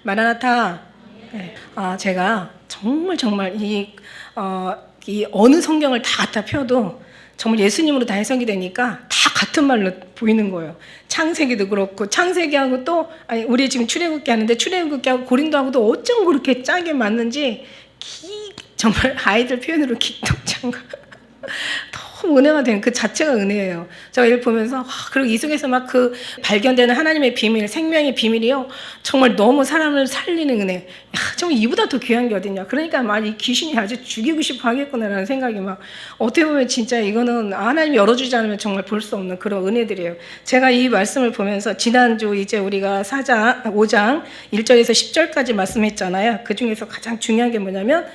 마라나타. 네. 제가 정말 이 어느 성경을 다 갖다 펴도 정말 예수님으로 다 해석이 되니까 다 같은 말로 보이는 거예요. 창세기도 그렇고, 창세기하고 또 우리 지금 출애굽기 하는데 출애굽기하고 고린도하고도 어쩜 그렇게 짜게 맞는지 정말 아이들 표현으로 기똥찬가 너무 은혜가 되는 그 자체가 은혜예요. 제가 이걸 보면서 그리고 이 속에서 막 그 발견되는 하나님의 비밀, 생명의 비밀이요, 정말 너무 사람을 살리는 은혜. 정말 이보다 더 귀한 게 어딨냐. 그러니까 막 이 귀신이 아주 죽이고 싶어 하겠구나라는 생각이 막, 어떻게 보면 진짜 이거는 하나님이 열어주지 않으면 정말 볼 수 없는 그런 은혜들이에요. 제가 이 말씀을 보면서 지난주 이제 우리가 5장 1절에서 10절까지 말씀했잖아요. 그 중에서 가장 중요한 게 뭐냐면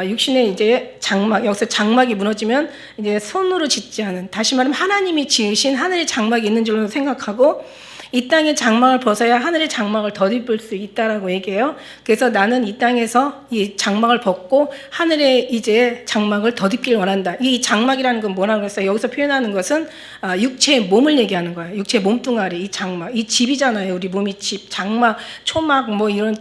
육신의 이제 장막, 여기서 장막이 무너지면 이제 손으로 짓지 않은, 다시 말하면 하나님이 지으신 하늘의 장막이 있는 줄로 생각하고 이 땅의 장막을 벗어야 하늘의 장막을 덧입을 수 있다라고 얘기해요. 그래서 나는 이 땅에서 이 장막을 벗고 하늘의 이제 장막을 덧입기를 원한다. 이 장막이라는 건 뭐라고 했어요? 여기서 표현하는 것은 육체의 몸을 얘기하는 거예요. 육체의 몸뚱아리, 이 장막, 이 집이잖아요. 우리 몸이 집, 장막, 초막 뭐 이런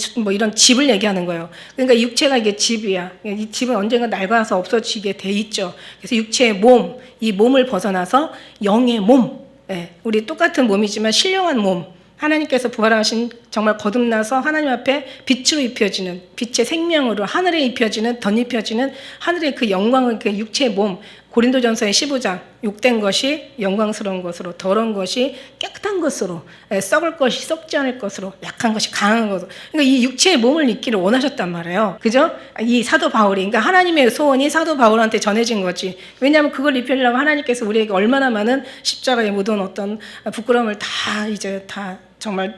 집을 얘기하는 거예요. 그러니까 육체가 이게 집이야. 이 집은 언젠가 낡아서 없어지게 돼 있죠. 그래서 육체의 몸, 이 몸을 벗어나서 영의 몸. 네, 우리 똑같은 몸이지만 신령한 몸, 하나님께서 부활하신 정말 거듭나서 하나님 앞에 빛으로 입혀지는, 빛의 생명으로 하늘에 입혀지는, 덧입혀지는 하늘의 그 영광을, 그 육체의 몸, 고린도전서의 15장, 욕된 것이 영광스러운 것으로, 더러운 것이 깨끗한 것으로, 썩을 것이 썩지 않을 것으로, 약한 것이 강한 것으로. 그러니까 이 육체의 몸을 입기를 원하셨단 말이에요. 그죠? 이 사도 바울이, 그러니까 하나님의 소원이 사도 바울한테 전해진 거지. 왜냐하면 그걸 입히려고 하나님께서 우리에게 얼마나 많은 십자가에 묻은 어떤 부끄러움을 다 이제 다 정말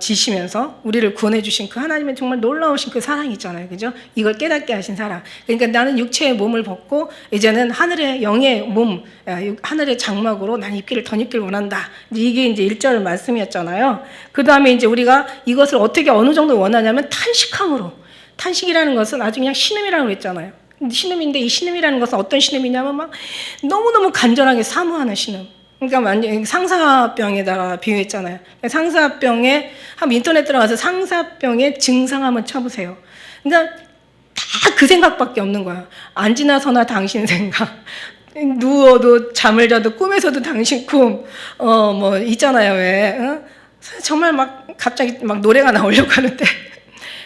지시면서 우리를 구원해 주신 그 하나님의 정말 놀라우신 그 사랑이 있잖아요. 그죠? 이걸 깨닫게 하신 사랑. 그러니까 나는 육체의 몸을 벗고 이제는 하늘의 영의 몸, 하늘의 장막으로 난 입기를 덧입기를 원한다. 이게 이제 1절 말씀이었잖아요. 그 다음에 이제 우리가 이것을 어떻게 어느 정도 원하냐면 탄식함으로. 탄식이라는 것은 아주 그냥 신음이라고 그랬잖아요. 신음인데 이 신음이라는 것은 어떤 신음이냐면 막 너무너무 간절하게 사모하는 신음. 그러니까 완전 상사병에다가 비유했잖아요. 상사병에 한번 인터넷 들어가서 상사병의 증상 한번 쳐보세요. 그러니까 다 그 생각밖에 없는 거야. 안 지나서나 당신 생각. 누워도 잠을 자도 꿈에서도 당신 꿈. 뭐 있잖아요, 왜? 정말 막 갑자기 막 노래가 나오려고 하는데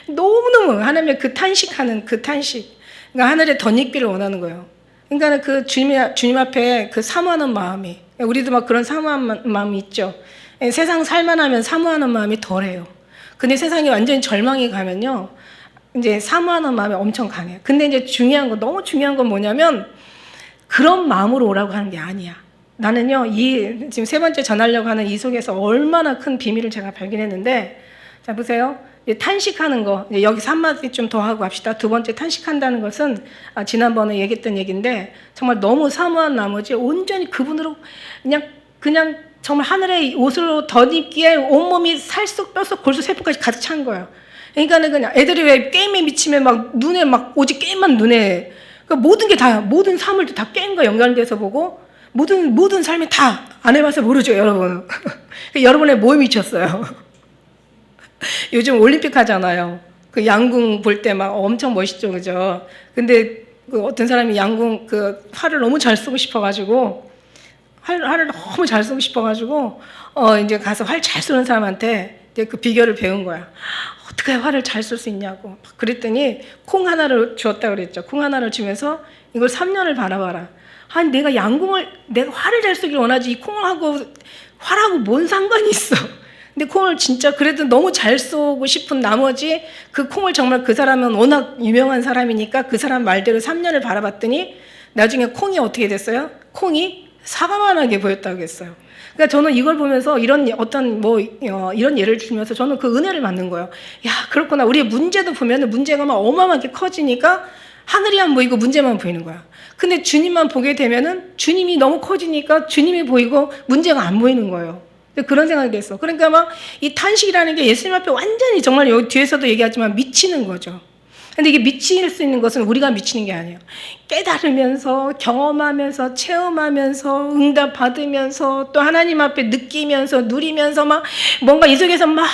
너무너무 하나님의 그 탄식하는 그 탄식. 그러니까 하늘에 덧입기를 원하는 거예요. 그러니까 그 주님 앞에 그 사모하는 마음이, 우리도 막 그런 사모하는 마음이 있죠. 세상 살만하면 사모하는 마음이 덜해요. 근데 세상이 완전히 절망이 가면요, 이제 사모하는 마음이 엄청 강해요. 근데 이제 너무 중요한 건 뭐냐면 그런 마음으로 오라고 하는 게 아니야. 나는요, 지금 세 번째 전하려고 하는 이 속에서 얼마나 큰 비밀을 제가 발견했는데, 자 보세요. 탄식하는 거, 여기서 한마디 좀 더 하고 합시다. 두 번째, 탄식한다는 것은 지난번에 얘기했던 얘기인데, 정말 너무 사모한 나머지 온전히 그분으로 그냥 정말 하늘의 옷으로 덧입기에 온몸이 살속 뼛속 골수 세포까지 가득 찬 거예요. 그러니까는 그냥 애들이 왜 게임에 미치면 막 눈에 막 오직 게임만 눈에, 그러니까 모든 게 다, 모든 사물도 다 게임과 연관돼서 보고 모든 삶이 다 안 해봐서 모르죠, 여러분. 여러분의 뭐에 미쳤어요? 요즘 올림픽 하잖아요. 그 양궁 볼 때 막 엄청 멋있죠, 그죠? 근데 그 어떤 사람이 양궁 그 활을 너무 잘 쓰고 싶어가지고 활을 너무 잘 쓰고 싶어가지고 이제 가서 활 잘 쓰는 사람한테 이제 그 비결을 배운 거야. 어떻게 활을 잘 쓸 수 있냐고. 그랬더니 콩 하나를 주었다 그랬죠. 콩 하나를 주면서 이걸 3년을 바라봐라. 아니 내가 활을 잘 쓰길 원하지 이 콩하고 활하고 뭔 상관이 있어. 근데 콩을 진짜 그래도 너무 잘 쏘고 싶은 나머지 그 콩을 정말 그 사람은 워낙 유명한 사람이니까 그 사람 말대로 3년을 바라봤더니 나중에 콩이 어떻게 됐어요? 콩이 사과만하게 보였다고 했어요. 그러니까 저는 이걸 보면서 이런 예를 들면서 저는 그 은혜를 받는 거예요. 야, 그렇구나. 우리의 문제도 보면은 문제가 막 어마어마하게 커지니까 하늘이 안 보이고 문제만 보이는 거야. 근데 주님만 보게 되면은 주님이 너무 커지니까 주님이 보이고 문제가 안 보이는 거예요. 그런 생각이 됐어. 그러니까 막 이 탄식이라는 게 예수님 앞에 완전히 정말 여기 뒤에서도 얘기하지만 미치는 거죠. 근데 이게 미칠 수 있는 것은 우리가 미치는 게 아니에요. 깨달으면서, 경험하면서, 체험하면서, 응답받으면서, 또 하나님 앞에 느끼면서, 누리면서, 막 뭔가 이 속에서 막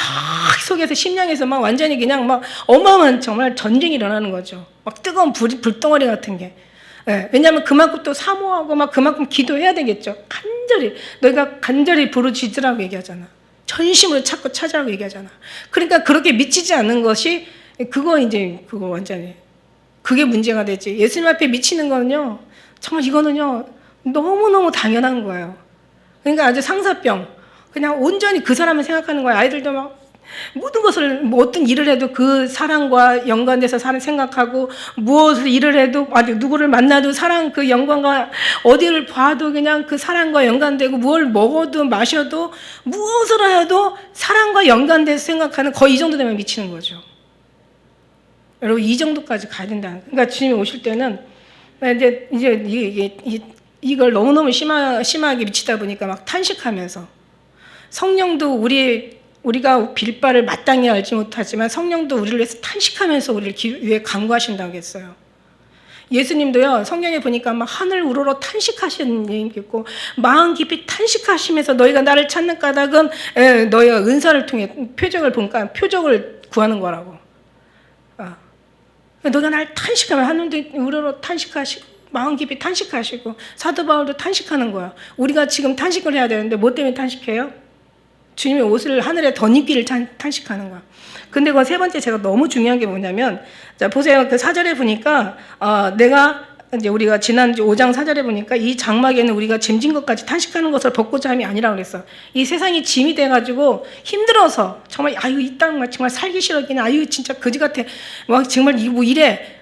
속에서 심령에서 막 완전히 그냥 막 어마어마한 정말 전쟁이 일어나는 거죠. 막 뜨거운 불덩어리 같은 게. 예, 왜냐하면 그만큼 또 사모하고 막 그만큼 기도해야 되겠죠. 간절히 너희가 간절히 부르짖으라고 얘기하잖아. 전심으로 찾고 찾으라고 얘기하잖아. 그러니까 그렇게 미치지 않는 것이 그거 완전히 그게 문제가 되지. 예수님 앞에 미치는 거는요, 정말 이거는요 너무너무 당연한 거예요. 그러니까 아주 상사병, 그냥 온전히 그 사람을 생각하는 거예요. 아이들도 막 모든 것을 뭐 어떤 일을 해도 그 사랑과 연관돼서 생각하고, 무엇을 일을 해도 아주 누구를 만나도 사랑 그 연관과, 어디를 봐도 그냥 그 사랑과 연관되고, 뭘 먹어도 마셔도 무엇을 해도 사랑과 연관돼서 생각하는, 거의 이 정도 되면 미치는 거죠. 여러분 이 정도까지 가야 된다. 그러니까 주님이 오실 때는 이제 이걸 너무너무 심하게 미치다 보니까 막 탄식하면서, 성령도 우리가 빌 바를 마땅히 알지 못하지만 성령도 우리를 위해서 탄식하면서 우리를 위해 간구하신다고 했어요. 예수님도요, 성경에 보니까 막 하늘 우러러 탄식하시는 얘기 있고, 마음 깊이 탄식하시면서 너희가 나를 찾는 까닭은 너희가 은사를 통해 표적을 보니까 표적을 구하는 거라고. 너희가 나를 탄식하면, 하늘도 우러러 탄식하시고 마음 깊이 탄식하시고, 사도 바울도 탄식하는 거야. 우리가 지금 탄식을 해야 되는데 뭐 때문에 탄식해요? 주님의 옷을 하늘에 덧입기를 탄식하는 거야. 근데 그 세 번째 제가 너무 중요한 게 뭐냐면, 자 보세요. 그 4절에 보니까 이제 우리가 지난주 5장 4절에 보니까 이 장막에는 우리가 짐진 것까지 탄식하는 것을 벗고자 함이 아니라고 그랬어. 이 세상이 짐이 돼가지고 힘들어서 정말 아유 이 땅 정말 살기 싫어, 그냥 아유 진짜 거지 같아, 막 정말 뭐 이래,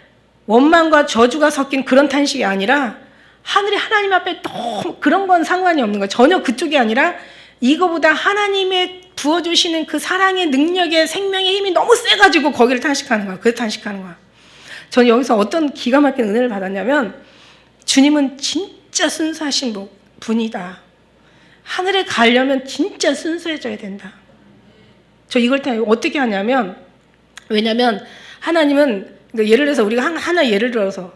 원망과 저주가 섞인 그런 탄식이 아니라, 하늘의 하나님 앞에 너무 그런 건 상관이 없는 거야. 전혀 그쪽이 아니라 이거보다 하나님의 부어주시는 그 사랑의 능력의 생명의 힘이 너무 세가지고 거기를 탄식하는 거야. 그래서 탄식하는 거야. 저는 여기서 어떤 기가 막힌 은혜를 받았냐면, 주님은 진짜 순수하신 분이다. 하늘에 가려면 진짜 순수해져야 된다. 저 이걸 어떻게 하냐면, 왜냐면 하나님은, 예를 들어서 우리가 하나 예를 들어서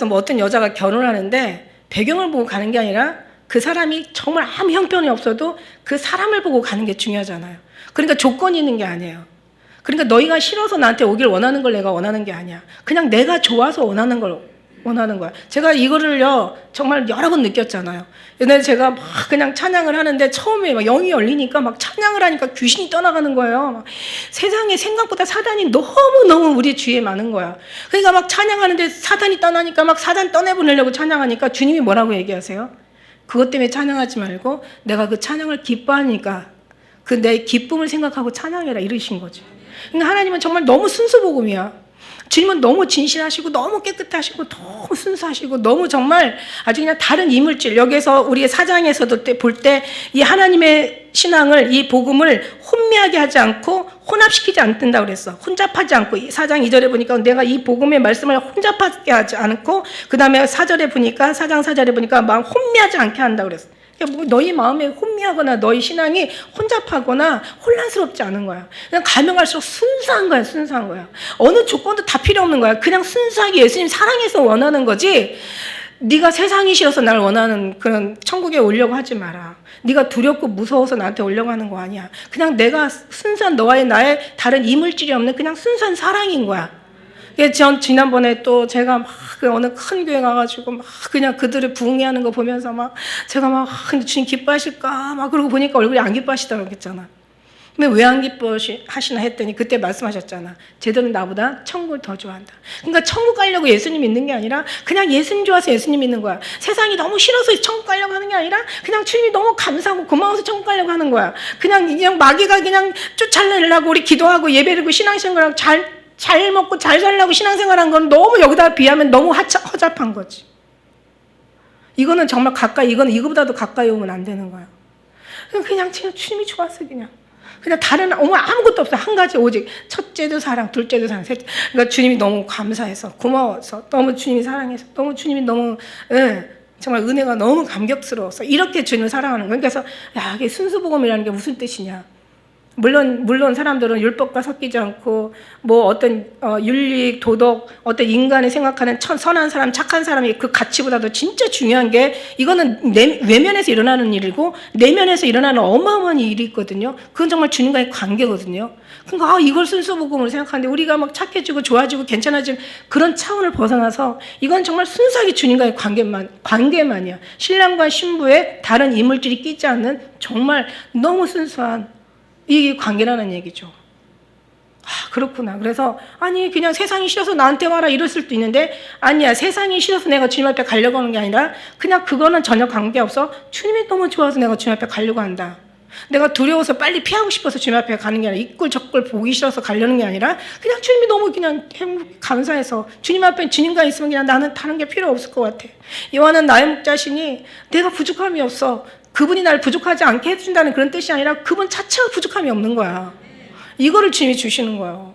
뭐 어떤 여자가 결혼을 하는데 배경을 보고 가는 게 아니라 그 사람이 정말 아무 형편이 없어도 그 사람을 보고 가는 게 중요하잖아요. 그러니까 조건이 있는 게 아니에요. 그러니까 너희가 싫어서 나한테 오길 원하는 걸 내가 원하는 게 아니야. 그냥 내가 좋아서 원하는 걸 원하는 거야. 제가 이거를요 정말 여러 번 느꼈잖아요. 옛날에 제가 막 그냥 찬양을 하는데 처음에 막 영이 열리니까 막 찬양을 하니까 귀신이 떠나가는 거예요. 막 세상에 생각보다 사단이 너무너무 우리 주위에 많은 거야. 그러니까 막 찬양하는데 사단이 떠나니까 막 사단 떠내보내려고 찬양하니까 주님이 뭐라고 얘기하세요? 그것 때문에 찬양하지 말고 내가 그 찬양을 기뻐하니까 그 내 기쁨을 생각하고 찬양해라, 이러신 거죠. 그러니까 하나님은 정말 너무 순수복음이야. 주님은 너무 진실하시고 너무 깨끗하시고 너무 순수하시고 너무 정말 아주 그냥 다른 이물질, 여기서 우리의 사장에서도 볼 때 이 하나님의 신앙을, 이 복음을 혼미하게 하지 않고 혼합시키지 않는다고 그랬어. 혼잡하지 않고, 4장 2절에 보니까 내가 이 복음의 말씀을 혼잡하게 하지 않고, 그 다음에 4절에 보니까 4장 4절에 보니까 마음 혼미하지 않게 한다고 그랬어. 너희 마음에 혼미하거나 너희 신앙이 혼잡하거나 혼란스럽지 않은 거야. 그냥 가면 갈수록 순수한 거야, 순수한 거야. 어느 조건도 다 필요 없는 거야. 그냥 순수하게 예수님 사랑해서 원하는 거지, 네가 세상이 싫어서 날 원하는 그런 천국에 오려고 하지 마라. 네가 두렵고 무서워서 나한테 오려고 하는 거 아니야. 그냥 내가 순수한 너와의 나의 다른 이물질이 없는 그냥 순수한 사랑인 거야. 전 지난번에 또 제가 막 어느 큰 교회 가가지고 막 그냥 그들을 부흥회하는 거 보면서 막 제가 막 근데 주님 기뻐하실까 막 그러고 보니까 얼굴이 안 기뻐하시더라고 했잖아. 근데 왜 안 기뻐하시나 했더니 그때 말씀하셨잖아. 쟤들은 나보다 천국을 더 좋아한다. 그러니까 천국 가려고 예수님 믿는 게 아니라 그냥 예수님 좋아서 예수님 믿는 거야. 세상이 너무 싫어서 천국 가려고 하는 게 아니라 그냥 주님이 너무 감사하고 고마워서 천국 가려고 하는 거야. 그냥 마귀가 그냥 쫓아내려고 우리 기도하고 예배드리고 신앙생활하고 잘 먹고 잘 살려고 신앙생활한 건 너무 여기다 비하면 너무 허잡한 거지. 이거는 정말 이거는 이거보다도 가까이 오면 안 되는 거야. 그냥 주님이 좋았어. 그냥 다른 아무것도 없어. 한 가지 오직 첫째도 사랑, 둘째도 사랑, 셋째. 그러니까 주님이 너무 감사해서, 고마워서, 너무 주님이 사랑해서, 너무 주님이 너무 정말 은혜가 너무 감격스러워서 이렇게 주님을 사랑하는 거예요. 그래서 이게 순수복음이라는 게 무슨 뜻이냐? 물론 사람들은 율법과 섞이지 않고 뭐 어떤 윤리, 도덕, 어떤 인간이 생각하는 선한 사람, 착한 사람이 그 가치보다도 진짜 중요한 게 이거는 외면에서 일어나는 일이고 내면에서 일어나는 어마어마한 일이 있거든요. 그건 정말 주님과의 관계거든요. 그러니까 이걸 순수복음으로 생각하는데 우리가 막 착해지고 좋아지고 괜찮아지는 그런 차원을 벗어나서 이건 정말 순수하게 주님과의 관계만이야. 신랑과 신부의 다른 이물질이 끼지 않는 정말 너무 순수한 이 관계라는 얘기죠. 그렇구나. 그래서 아니 그냥 세상이 싫어서 나한테 와라 이럴 수도 있는데 아니야. 세상이 싫어서 내가 주님 앞에 가려고 하는 게 아니라 그냥 그거는 전혀 관계없어. 주님이 너무 좋아서 내가 주님 앞에 가려고 한다. 내가 두려워서 빨리 피하고 싶어서 주님 앞에 가는 게 아니라 이 꼴 저 꼴 보기 싫어서 가려는 게 아니라 그냥 주님이 너무 그냥 감사해서 주님 앞에 주님과 있으면 그냥 나는 다른 게 필요 없을 것 같아. 요한은 나의 목자시니 내가 부족함이 없어. 그분이 날 부족하지 않게 해준다는 그런 뜻이 아니라 그분 자체가 부족함이 없는 거야. 이거를 주님이 주시는 거예요.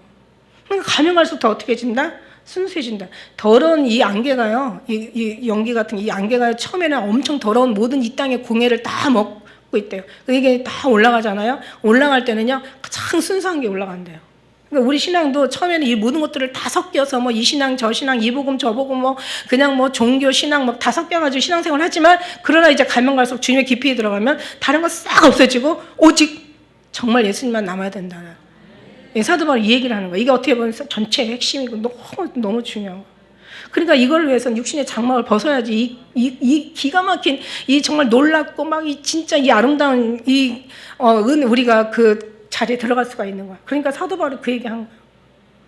그러니까 가면 갈수록 더 어떻게 해진다? 순수해진다. 더러운 이 안개가요, 이 연기 같은 이 안개가 처음에는 엄청 더러운 모든 이 땅의 공해를 다 먹고 있대요. 이게 다 올라가잖아요. 올라갈 때는요, 가장 순수한 게 올라간대요. 그러니까 우리 신앙도 처음에는 이 모든 것들을 다 섞여서 뭐 이 신앙 저 신앙 이 복음 저 복음 뭐 그냥 뭐 종교 신앙 막 다 섞여가지고 신앙생활 하지만 그러나 이제 가면 갈수록 주님의 깊이 들어가면 다른 거 싹 없어지고 오직 정말 예수님만 남아야 된다는 사도 바울이 이 얘기를 하는 거예요. 이게 어떻게 보면 전체의 핵심이고 너무 중요한 거예요. 그러니까 이걸 위해서는 육신의 장막을 벗어야지 이 기가 막힌 이 정말 놀랍고 막 이 진짜 이 아름다운 우리가 그 자리에 들어갈 수가 있는 거야. 그러니까 사도 바울이 그 얘기한 거야.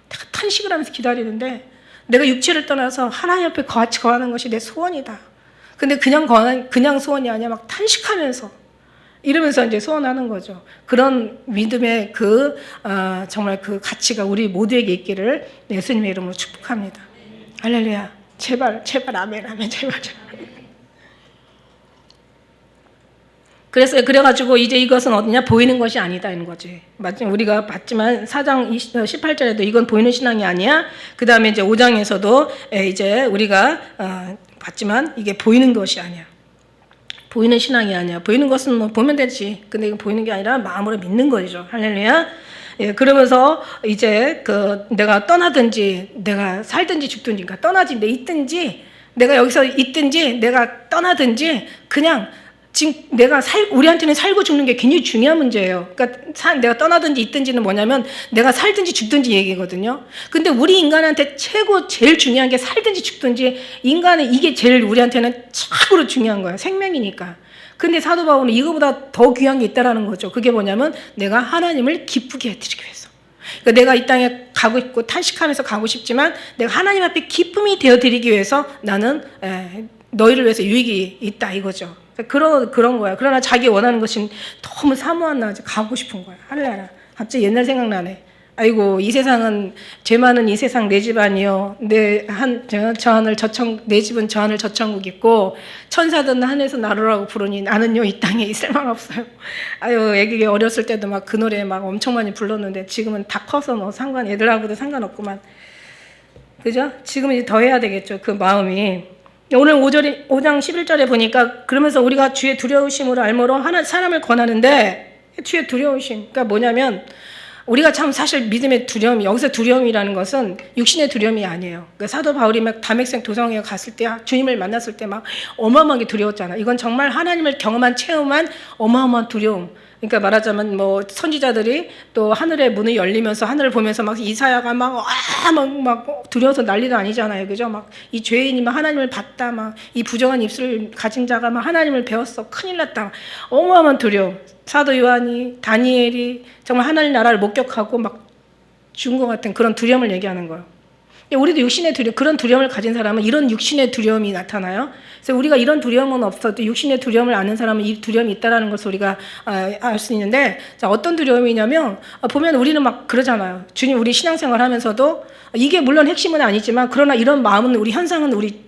내가 탄식을 하면서 기다리는데 내가 육체를 떠나서 하나님 앞에 같이 거하는 것이 내 소원이다. 근데 그냥 소원이 아니야. 막 탄식하면서 이러면서 이제 소원하는 거죠. 그런 믿음의 정말 그 가치가 우리 모두에게 있기를 예수님의 이름으로 축복합니다. 할렐루야. 제발 아멘 제발. 그래가지고 이제 이것은 어디냐? 보이는 것이 아니다, 이런 거지. 우리가 봤지만 4장 18절에도 이건 보이는 신앙이 아니야. 그 다음에 이제 5장에서도 이제 우리가 봤지만 이게 보이는 것이 아니야. 보이는 신앙이 아니야. 보이는 것은 뭐 보면 되지. 근데 이건 보이는 게 아니라 마음으로 믿는 거죠. 할렐루야. 그러면서 이제 내가 떠나든지 내가 살든지 죽든지, 그러니까 떠나지, 있든지 내가 여기서 있든지 내가 떠나든지 그냥 지금 우리한테는 살고 죽는 게 굉장히 중요한 문제예요. 그러니까 내가 떠나든지 있든지는 뭐냐면 내가 살든지 죽든지 얘기거든요. 근데 우리 인간한테 제일 중요한 게 살든지 죽든지 인간은 이게 제일 우리한테는 최고로 중요한 거예요. 생명이니까. 근데 사도 바울은 이거보다 더 귀한 게 있다라는 거죠. 그게 뭐냐면 내가 하나님을 기쁘게 해드리기 위해서. 그러니까 내가 이 땅에 가고 있고 탄식하면서 가고 싶지만 내가 하나님 앞에 기쁨이 되어드리기 위해서 나는 너희를 위해서 유익이 있다 이거죠. 그런 거야. 그러나 자기 원하는 것이 너무 사모한 나 가고 싶은 거야. 할렐루야. 갑자기 옛날 생각나네. 아이고 이 세상은 죄 많은 이 세상 내 집안이요. 내 집은 저 하늘 저 천국 있고 천사들은 하늘에서 나르라고 부르니 나는요 이 땅에 있을 만 없어요. 아유 애기 어렸을 때도 막 그 노래 막 엄청 많이 불렀는데 지금은 다 커서 뭐 애들하고도 상관없구만. 그죠? 지금은 이제 더 해야 되겠죠. 그 마음이. 오늘 5장 11절에 보니까 그러면서 우리가 주의 두려우심으로 알므로 사람을 권하는데 주의 두려우심. 그러니까 뭐냐면 우리가 참 사실 믿음의 두려움이 여기서 두려움이라는 것은 육신의 두려움이 아니에요. 그러니까 사도 바울이 막 담액성 도성에 갔을 때 주님을 만났을 때 막 어마어마하게 두려웠잖아. 이건 정말 하나님을 경험한 체험한 어마어마한 두려움. 그러니까 말하자면 뭐 선지자들이 또 하늘의 문이 열리면서 하늘을 보면서 막 이사야가 막 두려워서 난리도 아니잖아요. 그죠? 막 이 죄인이 막 하나님을 봤다. 막 이 부정한 입술을 가진 자가 막 하나님을 배웠어. 큰일 났다. 어마어마한 두려움. 사도 요한이 다니엘이 정말 하나님 나라를 목격하고 막 죽은 것 같은 그런 두려움을 얘기하는 거예요. 우리도 육신의 두려움, 그런 두려움을 가진 사람은 이런 육신의 두려움이 나타나요. 그래서 우리가 이런 두려움은 없어도 육신의 두려움을 아는 사람은 이 두려움이 있다는 것을 우리가 알 수 있는데, 자, 어떤 두려움이냐면 보면 우리는 막 그러잖아요. 주님 우리 신앙생활 하면서도 이게 물론 핵심은 아니지만 그러나 이런 마음은 우리 현상은 우리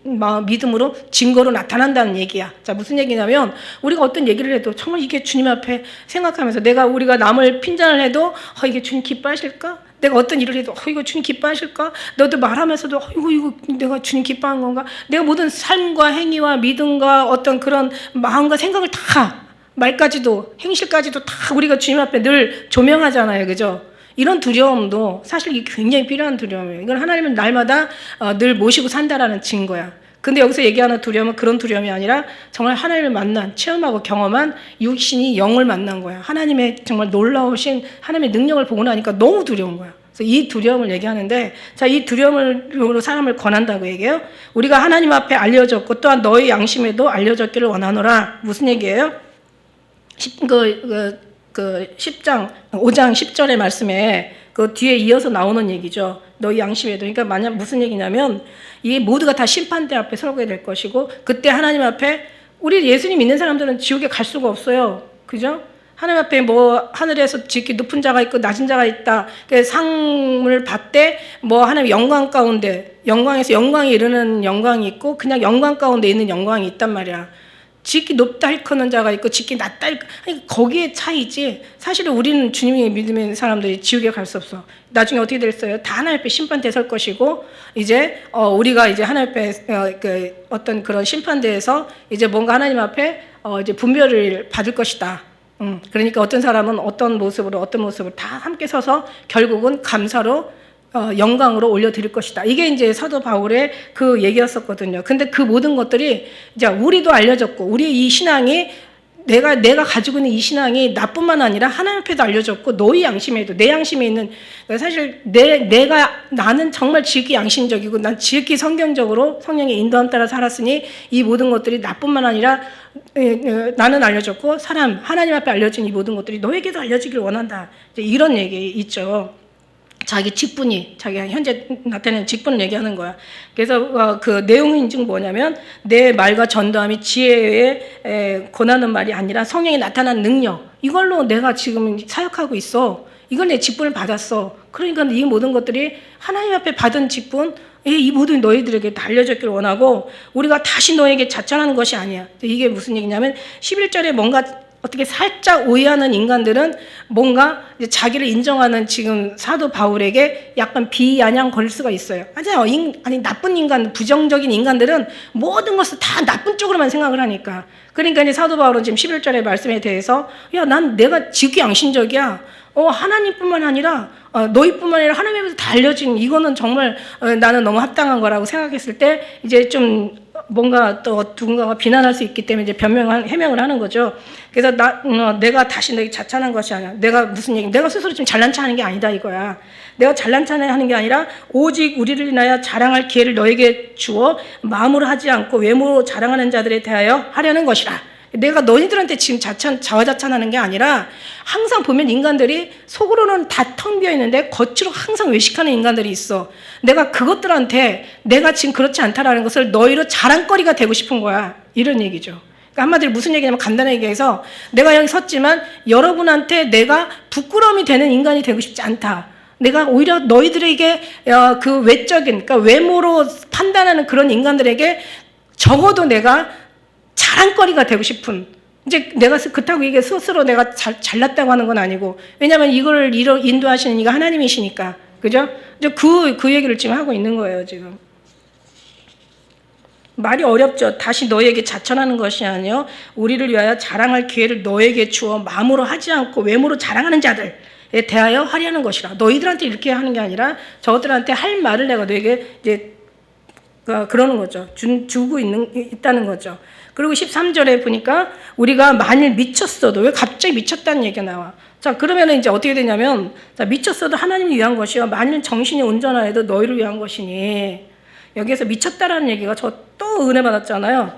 믿음으로 증거로 나타난다는 얘기야. 자, 무슨 얘기냐면 우리가 어떤 얘기를 해도 정말 이게 주님 앞에 생각하면서 우리가 남을 핀잔을 해도 이게 주님 기뻐하실까? 내가 어떤 일을 해도 이거 주님 기뻐하실까? 너도 말하면서도 이거 내가 주님 기뻐하는 건가? 내가 모든 삶과 행위와 믿음과 어떤 그런 마음과 생각을 다 말까지도 행실까지도 다 우리가 주님 앞에 늘 조명하잖아요. 그죠? 이런 두려움도 사실 이게 굉장히 필요한 두려움이에요. 이건 하나님은 날마다 늘 모시고 산다라는 증거야. 근데 여기서 얘기하는 두려움은 그런 두려움이 아니라 정말 하나님을 만난, 체험하고 경험한 육신이 영을 만난 거야. 하나님의 정말 놀라우신 하나님의 능력을 보고 나니까 너무 두려운 거야. 그래서 이 두려움을 얘기하는데, 자, 이 두려움으로 사람을 권한다고 얘기해요. 우리가 하나님 앞에 알려졌고 또한 너의 양심에도 알려졌기를 원하노라. 무슨 얘기예요? 10장 5장 10절의 말씀에 그 뒤에 이어서 나오는 얘기죠. 너희 양심에도. 그러니까 만약 무슨 얘기냐면 이 모두가 다 심판대 앞에 서게 될 것이고, 그때 하나님 앞에, 우리 예수님 믿는 사람들은 지옥에 갈 수가 없어요. 그죠? 하나님 앞에 뭐 하늘에서 지극히 높은 자가 있고 낮은 자가 있다. 상을 받되 뭐 하나님 영광 가운데, 영광에서 영광에 이르는 영광이 있고 그냥 영광 가운데 있는 영광이 있단 말이야. 지극히 높다 일컫는 자가 있고 지극히 낮다 아니, 거기에 차이지. 사실은 우리는 주님이 믿는 사람들이 지옥에 갈 수 없어. 나중에 어떻게 됐어요? 다 하나님 앞에 심판대 설 것이고, 이제 우리가 이제 하나님 앞에 그 어떤 그런 심판대에서 이제 뭔가 하나님 앞에 이제 분별을 받을 것이다. 그러니까 어떤 사람은 어떤 모습으로 다 함께 서서 결국은 감사로 영광으로 올려드릴 것이다. 이게 이제 사도 바울의 그 얘기였었거든요. 근데 그 모든 것들이 이제 우리도 알려졌고, 우리의 이 신앙이 내가 가지고 있는 이 신앙이 나뿐만 아니라 하나님 앞에도 알려졌고, 너희 양심에도, 내 양심에 있는, 사실 나는 정말 지극히 양심적이고 난 지극히 성경적으로 성령의 인도함 따라 살았으니 이 모든 것들이 나뿐만 아니라 나는 알려졌고 하나님 앞에 알려진 이 모든 것들이 너에게도 알려지길 원한다. 이제 이런 얘기 있죠. 자기 직분이, 자기가 현재 나타내는 직분을 얘기하는 거야. 그래서 그 내용 인증 뭐냐면, 내 말과 전도함이 지혜에 권하는 말이 아니라 성령이 나타난 능력, 이걸로 내가 지금 사역하고 있어. 이걸 내 직분을 받았어. 그러니까 이 모든 것들이 하나님 앞에 받은 직분, 이 모든 너희들에게 다 알려졌기를 원하고, 우리가 다시 너에게 자천하는 것이 아니야. 이게 무슨 얘기냐면 11절에 뭔가 어떻게 살짝 오해하는 인간들은 뭔가 이제 자기를 인정하는 지금 사도 바울에게 약간 비아냥 걸릴 수가 있어요. 아니 나쁜 인간, 부정적인 인간들은 모든 것을 다 나쁜 쪽으로만 생각을 하니까. 그러니까 이제 사도 바울은 지금 11절의 말씀에 대해서, 내가 지극히 양심적이야. 하나님뿐만 아니라 너희뿐만 아니라 하나님에서 다 알려진, 이거는 정말 나는 너무 합당한 거라고 생각했을 때 이제 좀 뭔가 또 누군가가 비난할 수 있기 때문에 이제 해명을 하는 거죠. 그래서 내가 다시 너희 자찬한 것이 아니야. 내가 무슨 얘기? 내가 스스로 지금 잘난 척하는 게 아니다 이거야. 내가 잘난 척하는 게 아니라 오직 우리를 인하여 자랑할 기회를 너에게 주어 마음으로 하지 않고 외모로 자랑하는 자들에 대하여 하려는 것이라. 내가 너희들한테 지금 자화자찬하는 게 아니라, 항상 보면 인간들이 속으로는 다 텅 비어 있는데 겉으로 항상 외식하는 인간들이 있어. 내가 그것들한테 내가 지금 그렇지 않다라는 것을 너희로 자랑거리가 되고 싶은 거야. 이런 얘기죠. 그러니까 한마디로 무슨 얘기냐면, 간단하게 얘기해서 내가 여기 섰지만 여러분한테 내가 부끄러움이 되는 인간이 되고 싶지 않다. 내가 오히려 너희들에게 그 외적인, 그러니까 외모로 판단하는 그런 인간들에게 적어도 내가 자랑거리가 되고 싶은, 이제 내가 그렇다고 이게 스스로 내가 잘났다고 하는 건 아니고, 왜냐하면 이걸 인도하시는 이가 하나님이시니까. 그죠? 이제 그 얘기를 지금 하고 있는 거예요, 지금. 말이 어렵죠. 다시 너에게 자천하는 것이 아니요 우리를 위하여 자랑할 기회를 너에게 주어 마음으로 하지 않고 외모로 자랑하는 자들에 대하여 하려는 것이라. 너희들한테 이렇게 하는 게 아니라 저들한테 할 말을 내가 너에게 이제 그러는 거죠. 주고 있다는 거죠. 그리고 13절에 보니까 우리가 만일 미쳤어도, 왜 갑자기 미쳤다는 얘기가 나와? 자, 그러면 이제 어떻게 되냐면, 자, 미쳤어도 하나님을 위한 것이요 만일 정신이 온전하여도 너희를 위한 것이니. 여기에서 미쳤다라는 얘기가, 저 또 은혜 받았잖아요.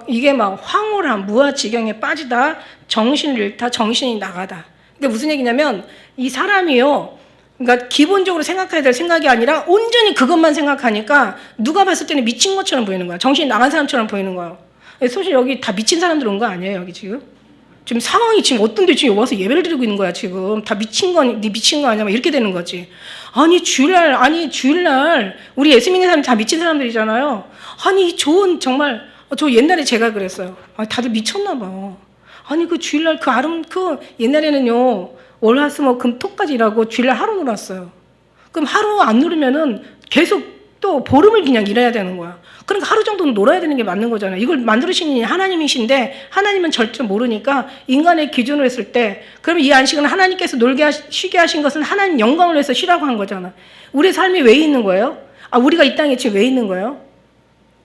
이게 막 황홀함, 무아지경에 빠지다, 정신을 잃다, 정신이 나가다. 이게 무슨 얘기냐면, 이 사람이요, 그러니까 기본적으로 생각해야 될 생각이 아니라 온전히 그것만 생각하니까 누가 봤을 때는 미친 것처럼 보이는 거야. 정신이 나간 사람처럼 보이는 거예요. 사실 여기 다 미친 사람들 온 거 아니에요, 여기 지금? 지금 상황이 지금 어떤데 지금 와서 예배를 드리고 있는 거야, 지금. 다 미친 거 아니야? 막 이렇게 되는 거지. 주일날 우리 예수 믿는 사람 다 미친 사람들이잖아요. 좋은, 정말, 저 옛날에 제가 그랬어요. 다들 미쳤나 봐. 그 주일날 옛날에는요, 월화수목금토까지 일하고 주일날 하루 놀았어요. 그럼 하루 안 누르면은 계속 또 보름을 그냥 일해야 되는 거야. 그러니까 하루 정도는 놀아야 되는 게 맞는 거잖아요. 이걸 만들으신 하나님이신데 하나님은 절대 모르니까 인간의 기준으로 했을 때 그러면 이 안식은 하나님께서 쉬게 하신 것은 하나님 영광을 위해서 쉬라고 한 거잖아. 우리 삶이 왜 있는 거예요? 우리가 이 땅에 지금 왜 있는 거예요?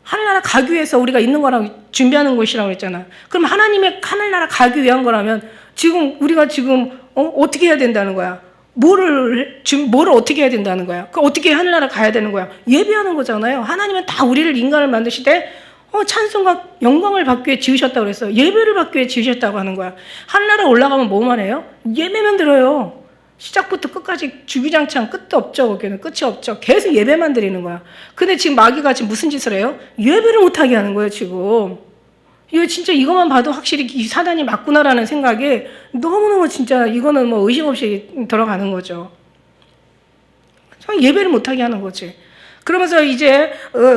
하늘나라 가기 위해서 우리가 있는 거라고 준비하는 것이라고 했잖아. 그럼 하나님의 하늘나라 가기 위한 거라면 지금 우리가 지금 어떻게 해야 된다는 거야? 뭐를 어떻게 해야 된다는 거야? 그 어떻게 하늘나라 가야 되는 거야? 예배하는 거잖아요. 하나님은 다 우리를 인간을 만드시되 찬송과 영광을 받기 위해 지으셨다고 그랬어요. 예배를 받기 위해 지으셨다고 하는 거야. 하늘나라 올라가면 뭐만 해요? 예배만 들어요. 시작부터 끝까지 주기장창 끝도 없죠. 거기는 끝이 없죠. 계속 예배만 드리는 거야. 근데 지금 마귀가 지금 무슨 짓을 해요? 예배를 못하게 하는 거예요, 지금. 이거 진짜 이것만 봐도 확실히 이 사단이 맞구나라는 생각에 너무너무 진짜 이거는 뭐 의심 없이 들어가는 거죠. 예배를 못하게 하는 거지. 그러면서 이제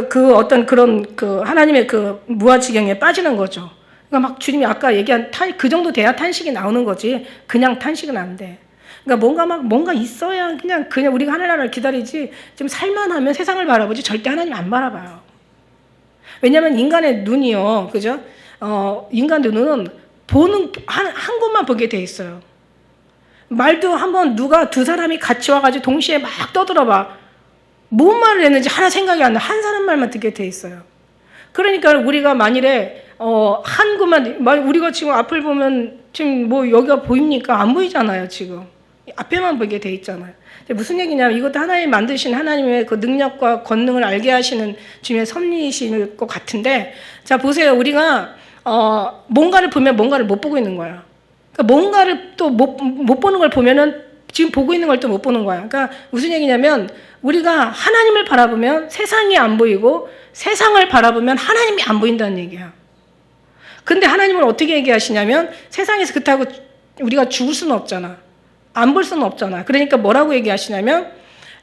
그 어떤 그런 그 하나님의 그 무아지경에 빠지는 거죠. 그러니까 막 주님이 아까 얘기한 그 정도 돼야 탄식이 나오는 거지. 그냥 탄식은 안 돼. 그러니까 뭔가 있어야 그냥 우리가 하늘나라를 기다리지. 좀 살만하면 세상을 바라보지 절대 하나님 안 바라봐요. 왜냐하면 인간의 눈이요, 그죠? 인간의 눈은 보는 한 곳만 보게 돼 있어요. 말도 한번 누가 두 사람이 같이 와가지고 동시에 막 떠들어봐. 뭔 말을 했는지 하나 생각이 안 나. 한 사람 말만 듣게 돼 있어요. 그러니까 우리가 만일에 한 곳만 우리가 지금 앞을 보면 지금 뭐 여기가 보입니까? 안 보이잖아요, 지금. 앞에만 보게 돼 있잖아요. 무슨 얘기냐면 이것도 하나님 만드신 하나님의 그 능력과 권능을 알게 하시는 주님의 섭리이실 것 같은데, 자 보세요. 우리가 뭔가를 보면 뭔가를 못 보고 있는 거야. 그러니까 뭔가를 또 못 보는 걸 보면은 지금 보고 있는 걸 또 못 보는 거야. 그러니까 무슨 얘기냐면 우리가 하나님을 바라보면 세상이 안 보이고 세상을 바라보면 하나님이 안 보인다는 얘기야. 근데 하나님은 어떻게 얘기하시냐면 세상에서 그렇다고 우리가 죽을 수는 없잖아. 안 볼 수는 없잖아. 그러니까 뭐라고 얘기하시냐면